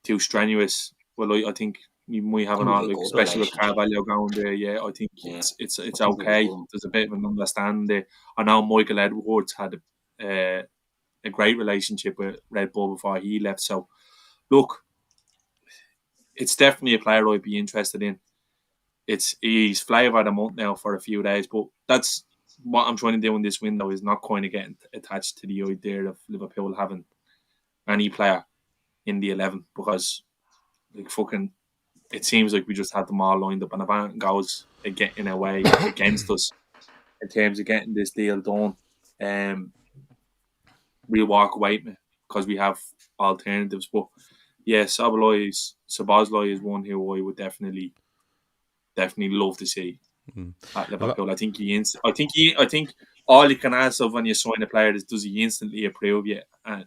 too strenuous. Well, I think we might have an odd, like, especially with Carvalho going there. Yeah, I think it's okay. There's a bit of an understanding there. I know Michael Edwards had a great relationship with Red Bull before he left. So, look, it's definitely a player I'd be interested in. He's flavour of the month now for a few days, but that's what I'm trying to do in this window, is not kind of getting attached to the idea of Liverpool having any player in the 11, because like fucking it seems like we just had them all lined up, and if anything goes in a way against us in terms of getting this deal done, we'll walk away from it because we have alternatives. But yeah, Szoboszlai is one who I would definitely love to see at Liverpool. I think all you can ask of when you sign a player is, does he instantly improve you, and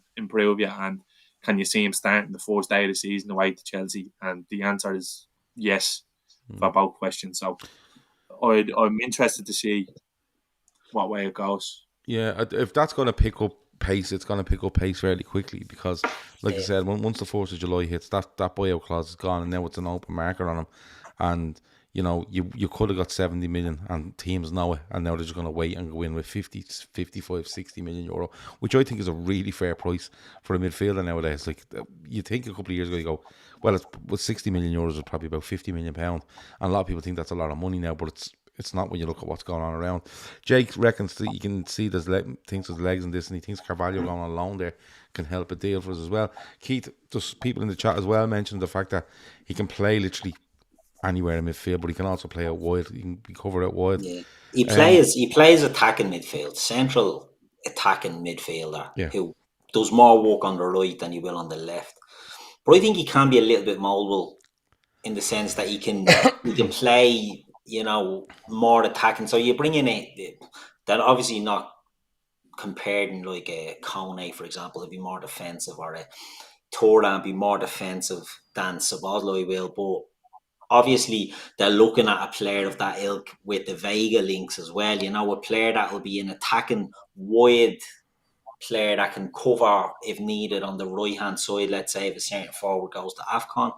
can you see him starting the first day of the season away to Chelsea? And the answer is yes for both questions. So I'm interested to see what way it goes. Yeah, if that's going to pick up pace, it's going to pick up pace fairly quickly, because, like I said, once the 4th of July hits, that buyout clause is gone, and now it's an open market on him. And you know, you could have got 70 million, and teams know it, and now they're just going to wait and go in with 50, 55, 60 million euro, which I think is a really fair price for a midfielder nowadays. Like, you think a couple of years ago, you go, well, with 60 million euros, it's probably about 50 million pounds, and a lot of people think that's a lot of money now, but it's not when you look at what's going on around. Jake reckons that you can see thinks there's legs in this, and he thinks Carvalho going on loan there can help a deal for us as well. Keith, just people in the chat as well mentioned the fact that he can play literally anywhere in midfield, but he can also play out wide. He can be covered out wide. Yeah, he plays attacking midfield, central attacking midfielder who does more work on the right than he will on the left. But I think he can be a little bit mobile in the sense that he can play, you know, more attacking. So you bring in that obviously not comparing like a Kone, for example, it'd be more defensive, or a Thuram be more defensive than Szoboszlai will, but obviously they're looking at a player of that ilk with the Vega links as well. You know, a player that will be an attacking wide player that can cover if needed on the right hand side, let's say if a certain forward goes to AFCON,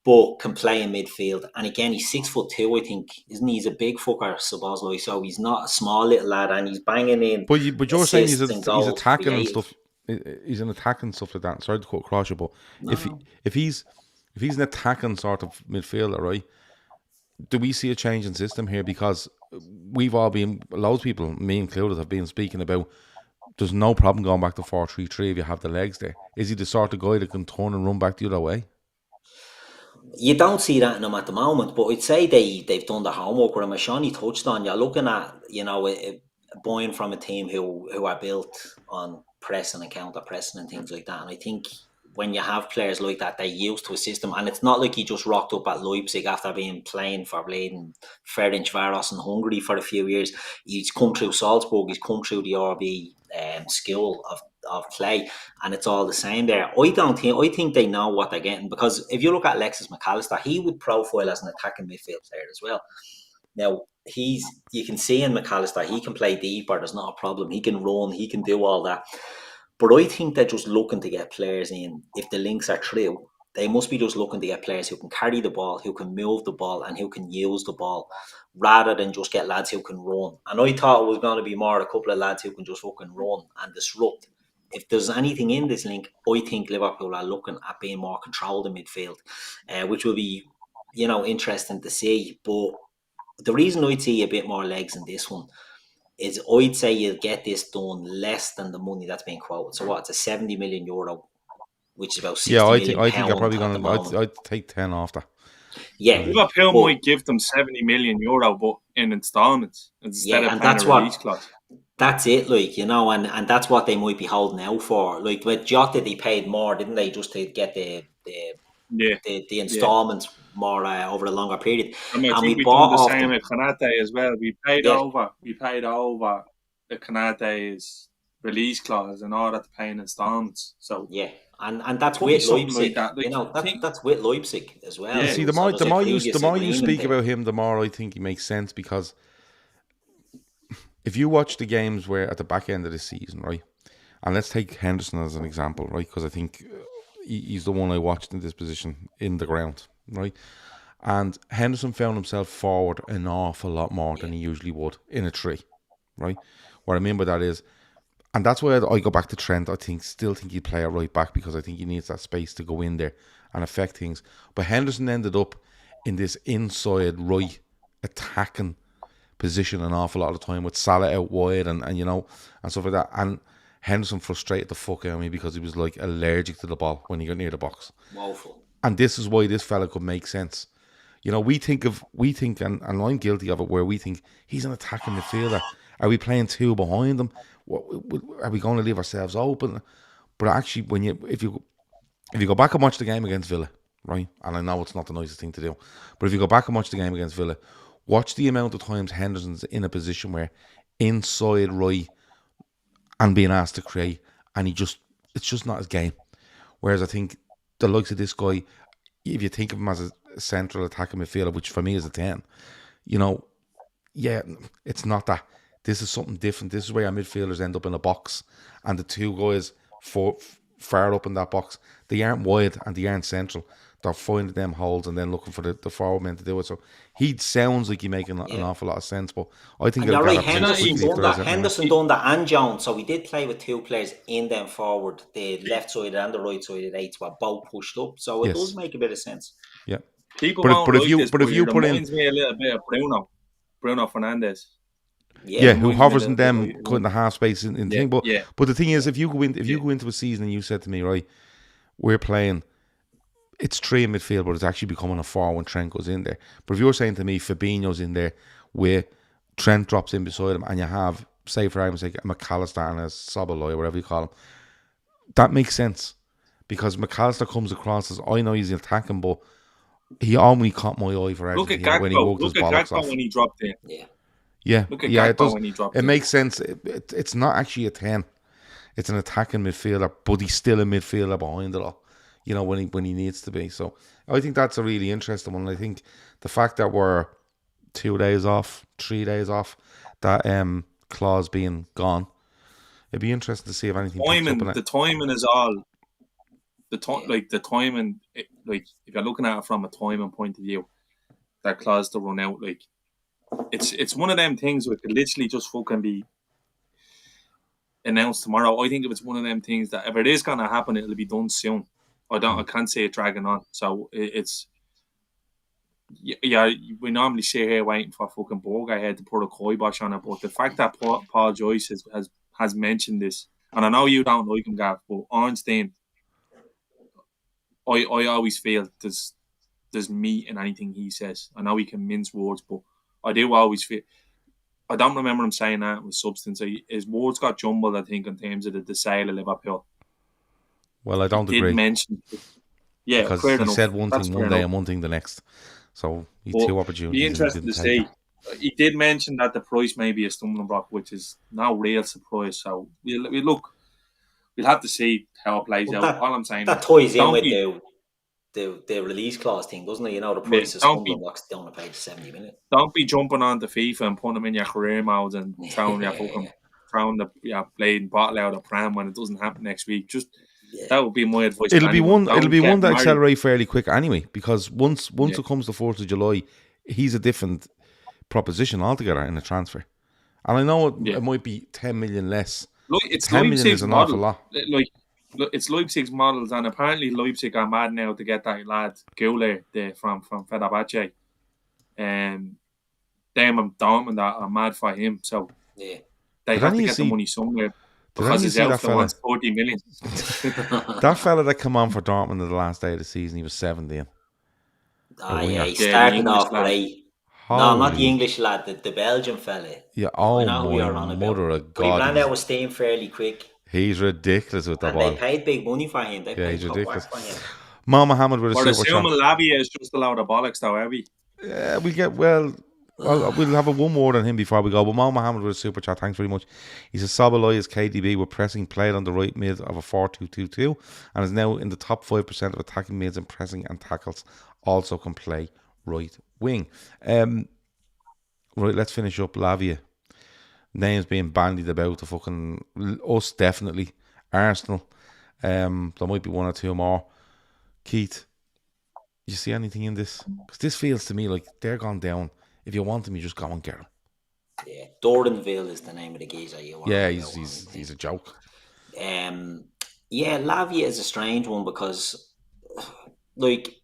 but can play in midfield. And again, he's 6'2", I think, isn't he? He's a big fucker, Szoboszlai, so he's not a small little lad, and he's banging in. But you're saying he's attacking and stuff. He's an attacking stuff like that. Sorry to cut across you, but if he's an attacking sort of midfielder, right? Do we see a change in system here? Because we've all been, loads of people, me included, have been speaking about there's no problem going back to 4-3-3 if you have the legs there. Is he the sort of guy that can turn and run back the other way? You don't see that in him at the moment, but I'd say they've done the homework with him. As Seany touched on, you're looking at, you know, a boy from a team who are built on pressing and counter pressing and things like that. And I think when you have players like that, they're used to a system, and it's not like he just rocked up at Leipzig after being playing for Bladen, Ferencváros in Hungary for a few years. He's come through Salzburg, he's come through the RB school of play, and it's all the same there. I think they know what they're getting, because if you look at Alexis McAllister, he would profile as an attacking midfield player as well. Now, you can see in McAllister, he can play deeper, there's not a problem. He can run, he can do all that. But I think they're just looking to get players in. If the links are true, they must be just looking to get players who can carry the ball, who can move the ball, and who can use the ball, rather than just get lads who can run. And I thought it was going to be more a couple of lads who can just fucking run and disrupt, if there's anything in this link, I think Liverpool are looking at being more controlled in midfield, which will be, interesting to see. But the reason I'd see a bit more legs in this one is I'd say you'll get this done less than the money that's being quoted. So what? It's a 70 million euro, which is about 60 million I think I'm probably pound at the going to. moment. I'd take 10 off that. Yeah, Liverpool but- might give them 70 million euro, but in installments instead Yeah, of and paying that's a what- release clause. That's it, and that's what they might be holding out for. Like with Jota, they paid more, didn't they, just to get the installments more over a longer period. I mean, I And think we we done bought the off same them. with Kanate as well. We paid Yeah. over the Kanate's release clause and all that to pay in installments. So Yeah, and that's Could be with something Leipzig. like that. Like, That's with Leipzig as well. Yeah. See, So the more there's a previous you agreement speak there. about him, the more I think he makes sense, because if you watch the games where at the back end of the season, right, and let's take Henderson as an example, right, because I think he's the one I watched in this position in the ground, right, and Henderson found himself forward an awful lot more than he usually would in a tree, right. What I mean by that is, and that's why I go back to Trent. I still think he'd play a right back, because I think he needs that space to go in there and affect things. But Henderson ended up in this inside right attacking position an awful lot of the time, with Salah out wide and stuff like that. And Henderson frustrated the fuck out of me, because he was like allergic to the ball when he got near the box. Woeful. And this is why this fella could make sense. We think, and I'm guilty of it, where we think he's an attacking midfielder. Are we playing two behind him? Are we going to leave ourselves open? But actually, if you go back and watch the game against Villa, right? And I know it's not the nicest thing to do, but if you go back and watch the game against Villa, watch the amount of times Henderson's in a position where inside right and being asked to create, and it's just not his game. Whereas I think the likes of this guy, if you think of him as a central attacking midfielder, which for me is a 10, it's not that. This is something different. This is where our midfielders end up in a box, and the two guys far up in that box, they aren't wide and they aren't central. They're finding them holes and then looking for the forward men to do it. So he sounds like he's making an awful lot of sense, but I think And you're right, Henderson Henderson done that, and Jones. So we did play with two players in them forward. The left side and the right side of 8 were both pushed up. So it does make a bit of sense. Yeah. People But won't if like you this, put in, reminds me a little bit of Bruno Fernandes. Yeah, who reminds hovers me in of them the- cutting the half space in thing. But the thing is, if you go into a season and you said to me, right, we're playing, it's 3 in midfield, but it's actually becoming a 4 when Trent goes in there. But if you're saying to me, Fabinho's in there, where Trent drops in beside him, and you have, say for argument's sake, a McAllister and a Szoboszlai, or whatever you call him, that makes sense, because McAllister comes across as, I know he's attacking, but he only caught my eye for Look at Argentina when he Gakpo. walked his Look at bollocks Gakpo off. when he dropped in. Yeah, Look at it Gakpo does. when he dropped It in. makes sense. It's not actually a 10. It's an attacking midfielder, but he's still a midfielder behind it all, when he needs to be. So I think that's a really interesting one. I think the fact that we're 2 days off, 3 days off, that clause being gone, it'd be interesting to see if anything picks up on The it. timing is all. The timing, like if you're looking at it from a timing point of view, that clause to run out, like it's one of them things where it could literally just fucking be announced tomorrow. I think if it's one of them things that if it is gonna happen, it'll be done soon. I can't see it dragging on. So it's we normally sit here waiting for fucking Borga head to put a kibosh on it, but the fact that Paul Joyce has mentioned this, and I know you don't like him, Gav, but Ornstein, I always feel there's meat in anything he says. I know he can mince words, but I do always feel. I don't remember him saying that with substance. His words got jumbled, I think, in terms of the sale of Liverpool. Well, I don't He agree. did mention, because fair he enough. said one That's thing fair one day enough. and one thing the next. So he But two opportunities. Be and interested to didn't take see. it. He did mention that the price may be a stumbling block, which is no real surprise. So we'll have to see how it plays Well, out. All I'm saying that is, ties in don't with be- the release clause thing, doesn't it? The price of don't be- stumbling blocks down to pay the 70 million. don't be jumping onto FIFA and putting them in your career modes and throwing the blade bottle out of pram when it doesn't happen next week. Just that would be my advice. It'll be one. Don't It'll be get one that married. accelerate fairly quick anyway. Because once Yeah. it comes to 4th of July, he's a different proposition altogether in the transfer. And I know it might be 10 million less It's 10 million Leipzig's is an awful model. lot. It's Leipzig's models, and apparently Leipzig are mad now to get that lad Goulet from Fenerbahce. Them and Dortmund are mad for him, so Yeah. they Did have any to of you get the see- money somewhere Did any of because you his see that outfit fella? wants 40 million. That fella that came on for Dortmund in the last day of the season, he was 17. Ah, winger. yeah, he Yeah, the started English off lad. great. No, not the Holy, English lad, the Belgian fella. yeah! I Oh know who my you're on about. mother of But he God, ran out with steam fairly quick. he's ridiculous with the And ball. they paid big money for him. They Yeah, paid he's top ridiculous. whack for him. Mohammed with a We're super chat. assuming Lavia is just a load of bollocks, though, are we? Yeah, we'll have a one word on him before we go. But Mohammed with a super chat. Thanks very much. He says Szoboszlai is KDB with pressing, played on the right mid of a 4-2-2-2 and is now in the top 5% of attacking mids in pressing and tackles. Also can play right wing. Right, let's finish up Lavia. Names being bandied about the fucking us, definitely. Arsenal. There might be one or two more. Keith, you see anything in this? Because this feels to me like they're gone down. If you want them, you just go and get them. Yeah, Doranville is the name of the geezer you want. Yeah, he's a joke. Yeah, Lavia is a strange one because, like,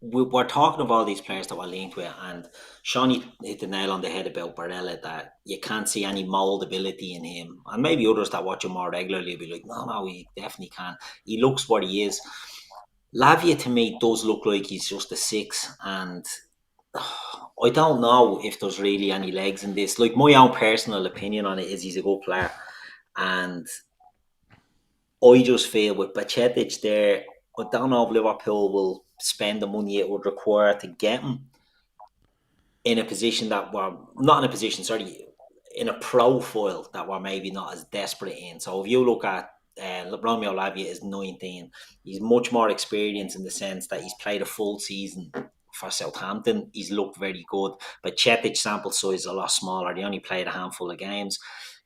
we're talking of all these players that we're linked with, and Seany hit the nail on the head about Barella, that you can't see any moldability in him, and maybe others that watch him more regularly will be like, no, he definitely can. He looks what he is. Lavia to me does look like he's just a 6, and I don't know if there's really any legs in this. Like, my own personal opinion on it is he's a good player, and I just feel with Bajcetic there, I don't know if Liverpool will spend the money it would require to get him in a position that we're not in a position, sorry, in a profile that we're maybe not as desperate in. So if you look at Romeo Lavia is 19, he's much more experienced in the sense that he's played a full season for Southampton. He's looked very good, but Cetic sample size is a lot smaller. He only played a handful of games,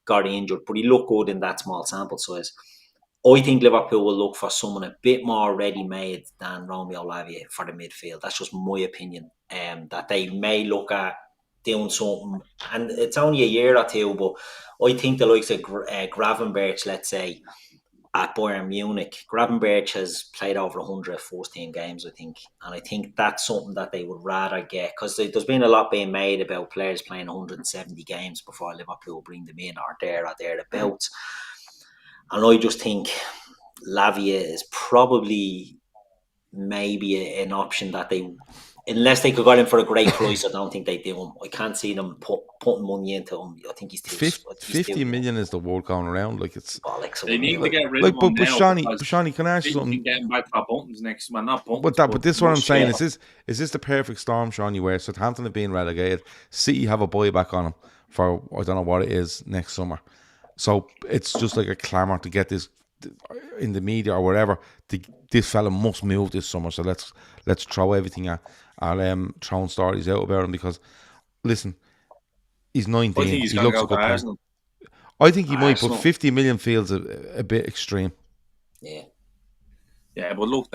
got injured, but he looked good in that small sample size. I think Liverpool will look for someone a bit more ready-made than Romeo Lavia for the midfield. That's just my opinion. That they may look at doing something, and it's only a year or two, but I think the likes of Gravenberch, let's say, at Bayern Munich, Gravenberch has played over 100 first-team games, I think, and I think that's something that they would rather get, because there's been a lot being made about players playing 170 games before Liverpool bring them in, or thereabouts. And I just think Lavia is probably maybe an option that they, unless they could get him for a great price, I don't think they do him. I can't see them putting money into him. I think he's too. 50 million is the word going around. Like, it's bollocks. They need to get rid like, of him but now. Seany, can I ask you something? Can get him back for buttons next month, not buttons. But this is what I'm saying. Is this the perfect storm, Seany, where Southampton have been relegated, City have a buyback on him for, I don't know what it is, next summer. So it's just like a clamour to get this in the media or wherever. This fella must move this summer. So let's throw everything at throwing stories out about him, because listen, he's 19. I think he's he going to looks go a good to player. Arsenal. I think he might, but 50 million feels a bit extreme. Yeah. Yeah, but look,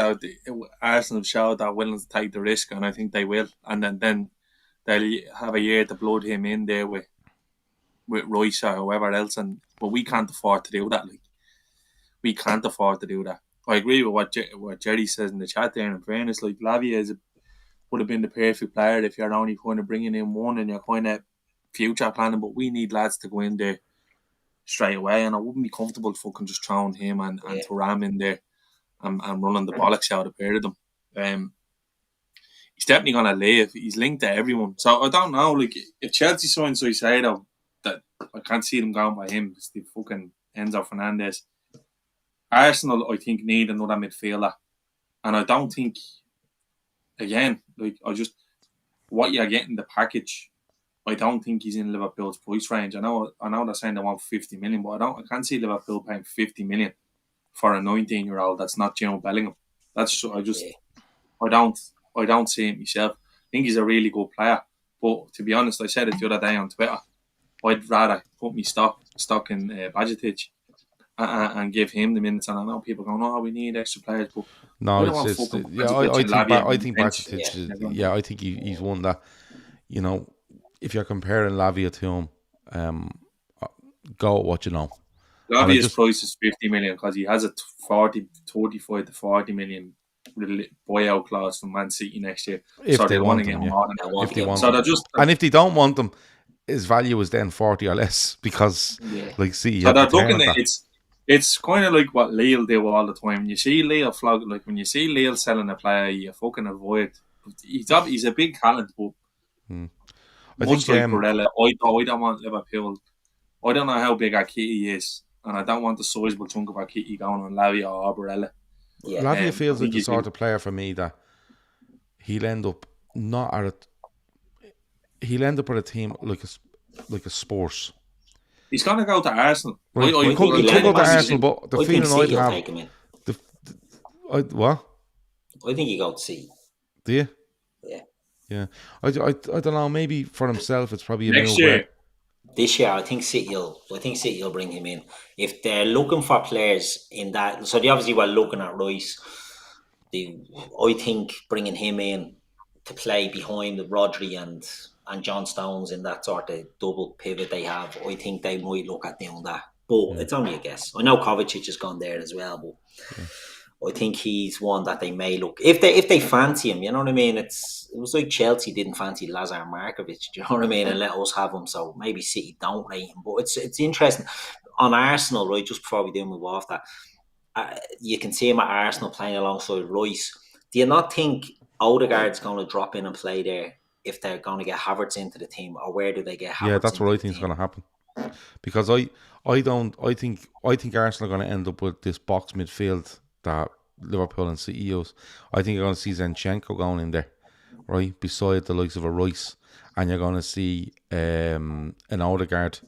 Arsenal showed that willing to take the risk, and I think they will. And then they'll have a year to blood him in there with Royce or whoever else. But we can't afford to do that. Like, we can't afford to do that. I agree with what Jerry says in the chat there. In fairness, like, Lavia would have been the perfect player if you're only kind of bringing in one and you're kind of future planning. But we need lads to go in there straight away, and I wouldn't be comfortable fucking just throwing him and Thuram in there and running the bollocks out of the pair of them. He's definitely gonna leave. He's linked to everyone, so I don't know. Like, if Chelsea sign Suicidal, that I can't see them going by him. It's the fucking Enzo Fernandez. Arsenal, I think, need another midfielder, and I don't think, again, like, what you're getting the package. I don't think he's in Liverpool's price range. I know they're saying they want 50 million, but I can't see Liverpool paying 50 million for a 19-year-old that's not Jude Bellingham. I don't see it myself. I think he's a really good player, but to be honest, I said it the other day on Twitter, I'd rather put me stock in Bajcetic and give him the minutes. And I know people going, "Oh, we need extra players," but no, I think Bajcetic. Yeah, I think he's one that, you know, if you're comparing Lavia to him, go with what you know. Lavia's price is 50 million because he has a 35 to 40 million buyout clause from Man City next year. If so they want to him, get more than if they want so him. and if they don't want them, his value is then 40 or less because, like, City. So they're looking at it's kind of like what Lille do all the time. You see Lille when you see Lille selling a player, you fucking avoid. He's a big talent, but much like Barella, I don't want Liverpool. I don't know how big Akiti is, and I don't want the sizable chunk of Akiti going on Lavia or Barella. Yeah. Lavia feels like the sort of player for me that he'll end up not at it. He'll end up at a team like a Spurs. He's gonna go to Arsenal. Right. He could go to Arsenal, but the feeling I'd have. Take him in. What? I think you go to see. Do you? Yeah. I don't know. Maybe for himself, it's probably a next year. This year, I think City will bring him in. If they're looking for players in that, so they obviously were looking at Rice. I think bringing him in to play behind Rodri and John Stones in that sort of double pivot they have, I think they might look at doing that. But it's only a guess. I know Kovacic has gone there as well, but I think he's one that they may look if they fancy him. You know what I mean? It was like Chelsea didn't fancy Lazar Markovic. Do you know what I mean? And let us have him. So maybe City don't rate him. But it's interesting on Arsenal, right? Just before we do move off that, you can see him at Arsenal playing alongside Rice. Do you not think Odegaard's going to drop in and play there if they're going to get Havertz into the team, or where do they get Havertz? Yeah, that's what I think is going to happen. Because I think Arsenal are going to end up with this box midfield that Liverpool and City use. I think you're going to see Zinchenko going in there, right, beside the likes of a Rice, and you're going to see an Odegaard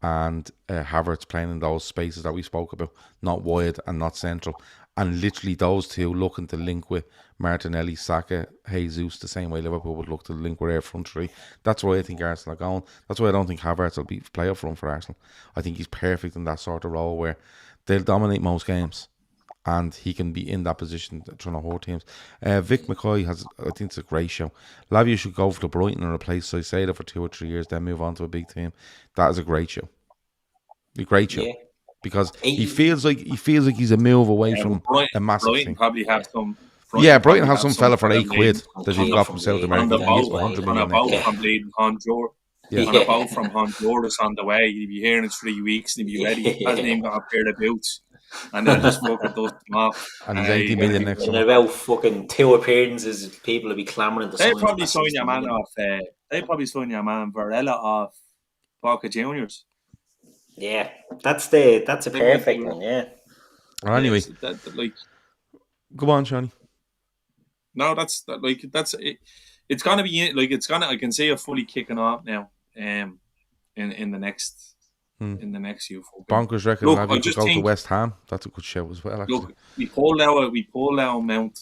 and Havertz playing in those spaces that we spoke about, not wide and not central, and literally those two looking to link with Martinelli, Saka, Jesus, the same way Liverpool would look to link with their front three. That's why I think Arsenal are going. That's why I don't think Havertz will play up front for Arsenal. I think he's perfect in that sort of role where they'll dominate most games, and he can be in that position trying to hold teams. Vic McCoy I think it's a great show. Lavia should go for the Brighton and replace Soiseda for 2 or 3 years, then move on to a big team. That is a great show. A great show. Yeah. Because he feels like he's a move away from a massive Brighton thing. Probably have some. Brighton has some fella for £8 that he got from South America. On a boat from bleeding Honduras. On a boat from Honduras on the way. He'd be here in 3 weeks and he'd be ready. He hasn't even got a pair of boots. And they'll just fucking dust him off. And he's 80 million next summer. In about fucking 2 appearances, people will be clamouring to sign. They probably sign your man off. They probably sign your man Barella off Boca Juniors. Yeah, that's a perfect one. Yeah. Well, anyway, go on, Seany. No, that's it. It's gonna be I can see it fully kicking off now. In the next. In the next few. Bonkers reckon Lavia could go to West Ham. That's a good show as well. Actually. Look, we pulled out Mount.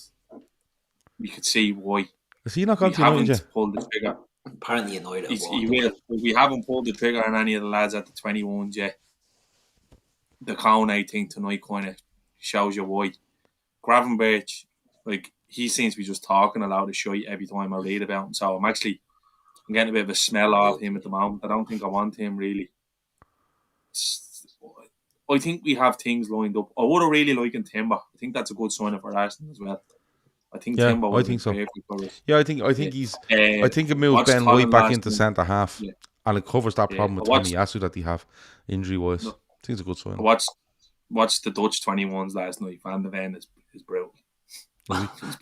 We could see why. Is he not going to United yet? Pulled the trigger. Apparently United. He will. We haven't pulled the trigger on any of the lads at the 21s yet. The Kone thing tonight kind of shows you why. Gravenberch, he seems to be just talking a lot of shit every time I read about him. So I'm getting a bit of a smell off him at the moment. I don't think I want him really. I think we have things lined up. I would have really liked Timber. I think that's a good sign for Arsenal as well. I think Timber would be perfect for us. Yeah, I think he's. I think it moves Ben White back into centre half, and it covers that problem with Tomiyasu that they have injury wise. I think it's a good sign. Watch the Dutch 21s last night. Van de Ven is broke.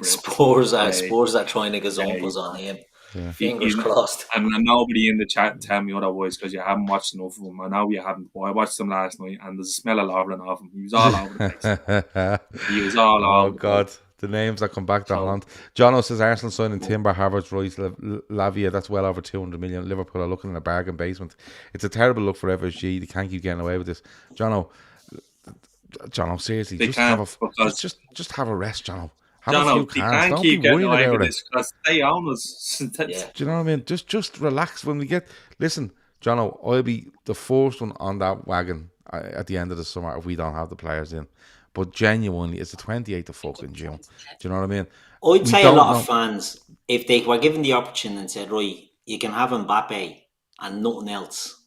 Spurs are trying to get Zompers on him. Yeah. Fingers crossed. And nobody in the chat tell me otherwise because you haven't watched enough of them. I know you haven't. Well, I watched them last night and there's a smell of Lovren off him. He was all over the place. He was all over. Oh, God. The names that come back to haunt. Jono says Arsenal signing Timber, Havertz, Rice, Lavia. That's well over 200 million. Liverpool are looking in a bargain basement. It's a terrible look for FSG. They can't keep getting away with this. Jono, seriously. Just have a rest, Jono. They can't keep getting away with this because they own us. Do you know what I mean? Just relax when we get. Listen, Jono, I'll be the first one on that wagon at the end of the summer if we don't have the players in. But genuinely, it's the 28th of fucking June. Do you know what I mean? I'd say a lot of fans, if they were given the opportunity and said, right, you can have Mbappé and nothing else,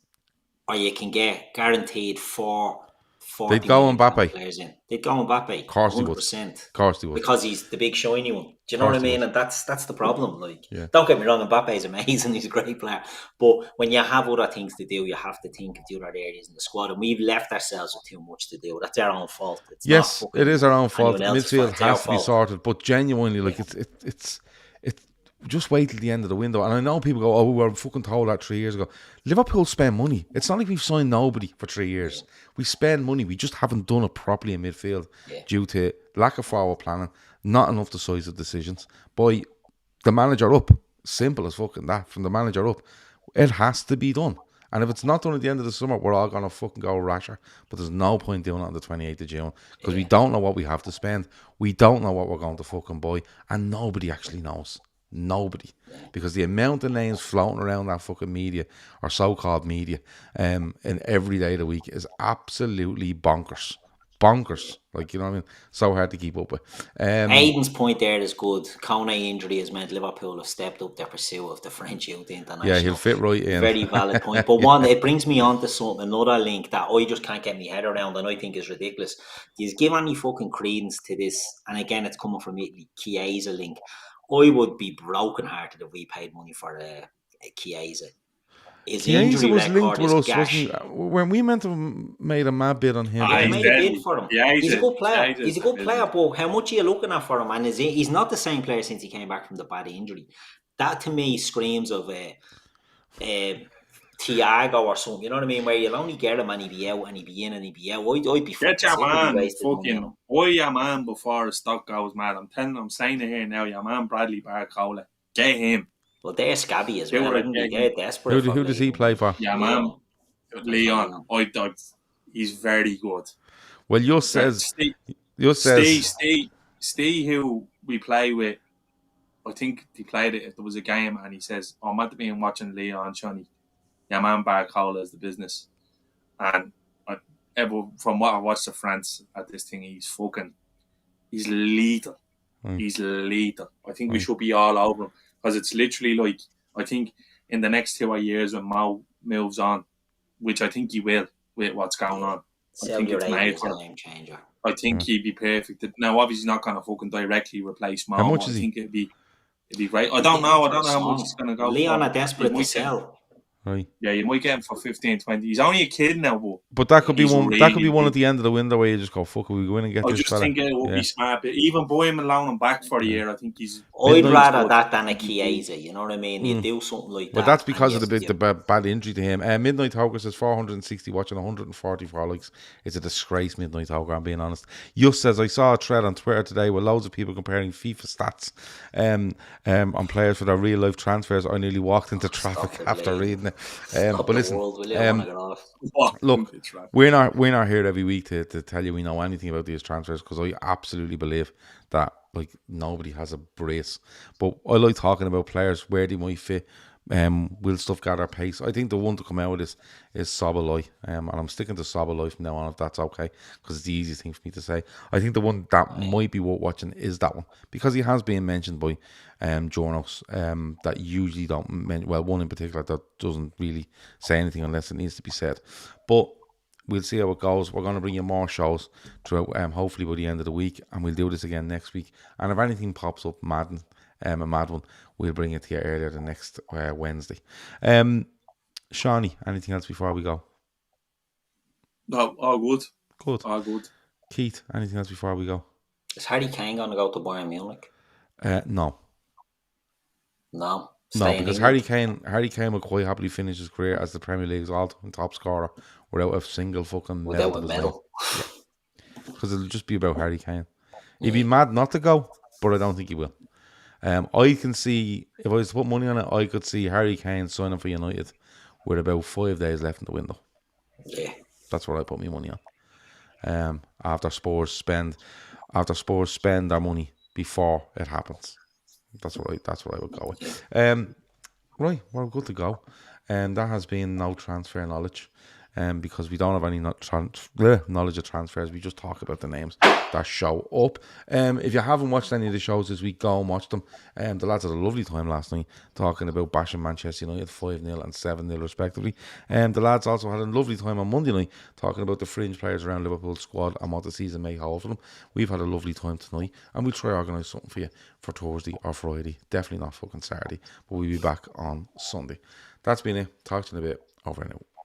or you can get guaranteed 4, 40 They'd go million pound Mbappé. players in. They'd go Mbappé. Of course they would. 100%. Of course they would. Because he's the big shiny one. Do you know what I mean? And that's the problem. Like, don't get me wrong, Mbappé is amazing. He's a great player. But when you have other things to do, you have to think of the other areas in the squad. And we've left ourselves with too much to do. That's our own fault. It's yes, not it is our own fault. anyone else's Midfield fault. It's our has to be fault. sorted. But genuinely, like it's just wait till the end of the window. And I know people go, "Oh, we were fucking told that 3 years ago." Liverpool spend money. It's not like we've signed nobody for 3 years. We spend money. We just haven't done it properly in midfield due to lack of forward planning, not enough decisive decisions. By the manager up, simple as fucking that. From the manager up, it has to be done. And if it's not done at the end of the summer, we're all gonna fucking go rasher. But there's no point doing it on the 28th of June because we don't know what we have to spend. We don't know what we're going to fucking buy, and nobody actually knows. Nobody, because the amount of names floating around that fucking media or so-called media, in every day of the week is absolutely bonkers. Like, you know what I mean? So hard to keep up with. Aidan's point there is good. Kone injury has meant Liverpool have stepped up their pursuit of the French youth international. Yeah, he'll fit right in. Very valid point. But it brings me on to something, another link that I just can't get my head around and I think is ridiculous. Do you give any fucking credence to this? And again, it's coming from Italy, Chiesa link. I would be brokenhearted if we paid money for Chiesa. Chiesa was linked with us, wasn't he? When we meant to have made a mad bid on him. We made a bid for him. He's a good player. He's a good player, but how much are you looking at for him? And he's not the same player since he came back from the bad injury. That to me screams of Thiago or something. You know what I mean? Where you'll only get him and he'd be out and he'd be in and he'd be out. I'd be get your man fucking buy your man before his stock goes mad. I'm saying it here now, your man Bradley Barcola. Get him. Well, they're scabby as well. They're desperate. Who does he play for? Yeah, man. Leon. He's very good. Well, you says Steve, who we play with, I think he played it if there was a game, and he says, "Oh, I'm at the being watching Leon, Seany. Yeah, man, Barcola is the business." And from what I watched of France at this thing, he's lethal. He's lethal. I think we should be all over him. Because it's literally like, I think in the next 2 years when Mo moves on, which I think he will with what's going on, I think it's made for him. I think he'd be perfect. Now, obviously, he's not going to fucking directly replace Mo. How much is he? I think it'd be great. I don't know how much it's going to go. Leon are desperate to sell. Right. Yeah, you might get him for 15, 20. He's only a kid now, but that could be one. That could be one at the end of the window where you just go, "Fuck, we go in and get this." I just think it would be smart. But even buy him and loan him back for a year. I think he's. I'd rather that than a Chiesa. You know what I mean? You do something like that. But that's because of the bad injury to him. Midnight Toker says 460 watching 144 likes. It's a disgrace, Midnight Toker. I'm being honest. Just says I saw a thread on Twitter today with loads of people comparing FIFA stats on players for their real life transfers. I nearly walked into traffic after reading it. But listen, look, we're not here every week to tell you we know anything about these transfers, because I absolutely believe that like nobody has a brace. But I like talking about players, where they might fit. Will stuff gather pace? I think the one to come out is Szoboszlai, and I'm sticking to Szoboszlai from now on, if that's okay, because it's the easiest thing for me to say. I think the one that might be worth watching is that one, because he has been mentioned by journals that usually don't mention, well, one in particular that doesn't really say anything unless it needs to be said. But we'll see how it goes. We're going to bring you more shows throughout, hopefully by the end of the week, and we'll do this again next week. And if anything pops up a mad one, we'll bring it to you earlier the next Wednesday. Seany, anything else before we go? No, all good. Good. All good. Keith, anything else before we go? Is Harry Kane going to go to Bayern Munich? No. No. No, because Harry Kane will quite happily finish his career as the Premier League's all-time top scorer without a single fucking without a medal. Because it'll just be about Harry Kane. He'd be mad not to go, but I don't think he will. I can see, if I was to put money on it, I could see Harry Kane signing for United with about 5 days left in the window. Yeah. That's what I put my money on. After Spurs spend their money before it happens. That's what I would go with. Right, we're good to go. And that has been No Transfer Knowledge. because we don't have any knowledge of transfers. We just talk about the names that show up. If you haven't watched any of the shows this week, go and watch them. The lads had a lovely time last night talking about bashing Manchester United 5-0 and 7-0 respectively. The lads also had a lovely time on Monday night talking about the fringe players around Liverpool's squad and what the season may hold for them. We've had a lovely time tonight, and we'll try to organise something for you for Thursday or Friday. Definitely not fucking Saturday, but we'll be back on Sunday. That's been it. Talk to you in a bit. Over and out.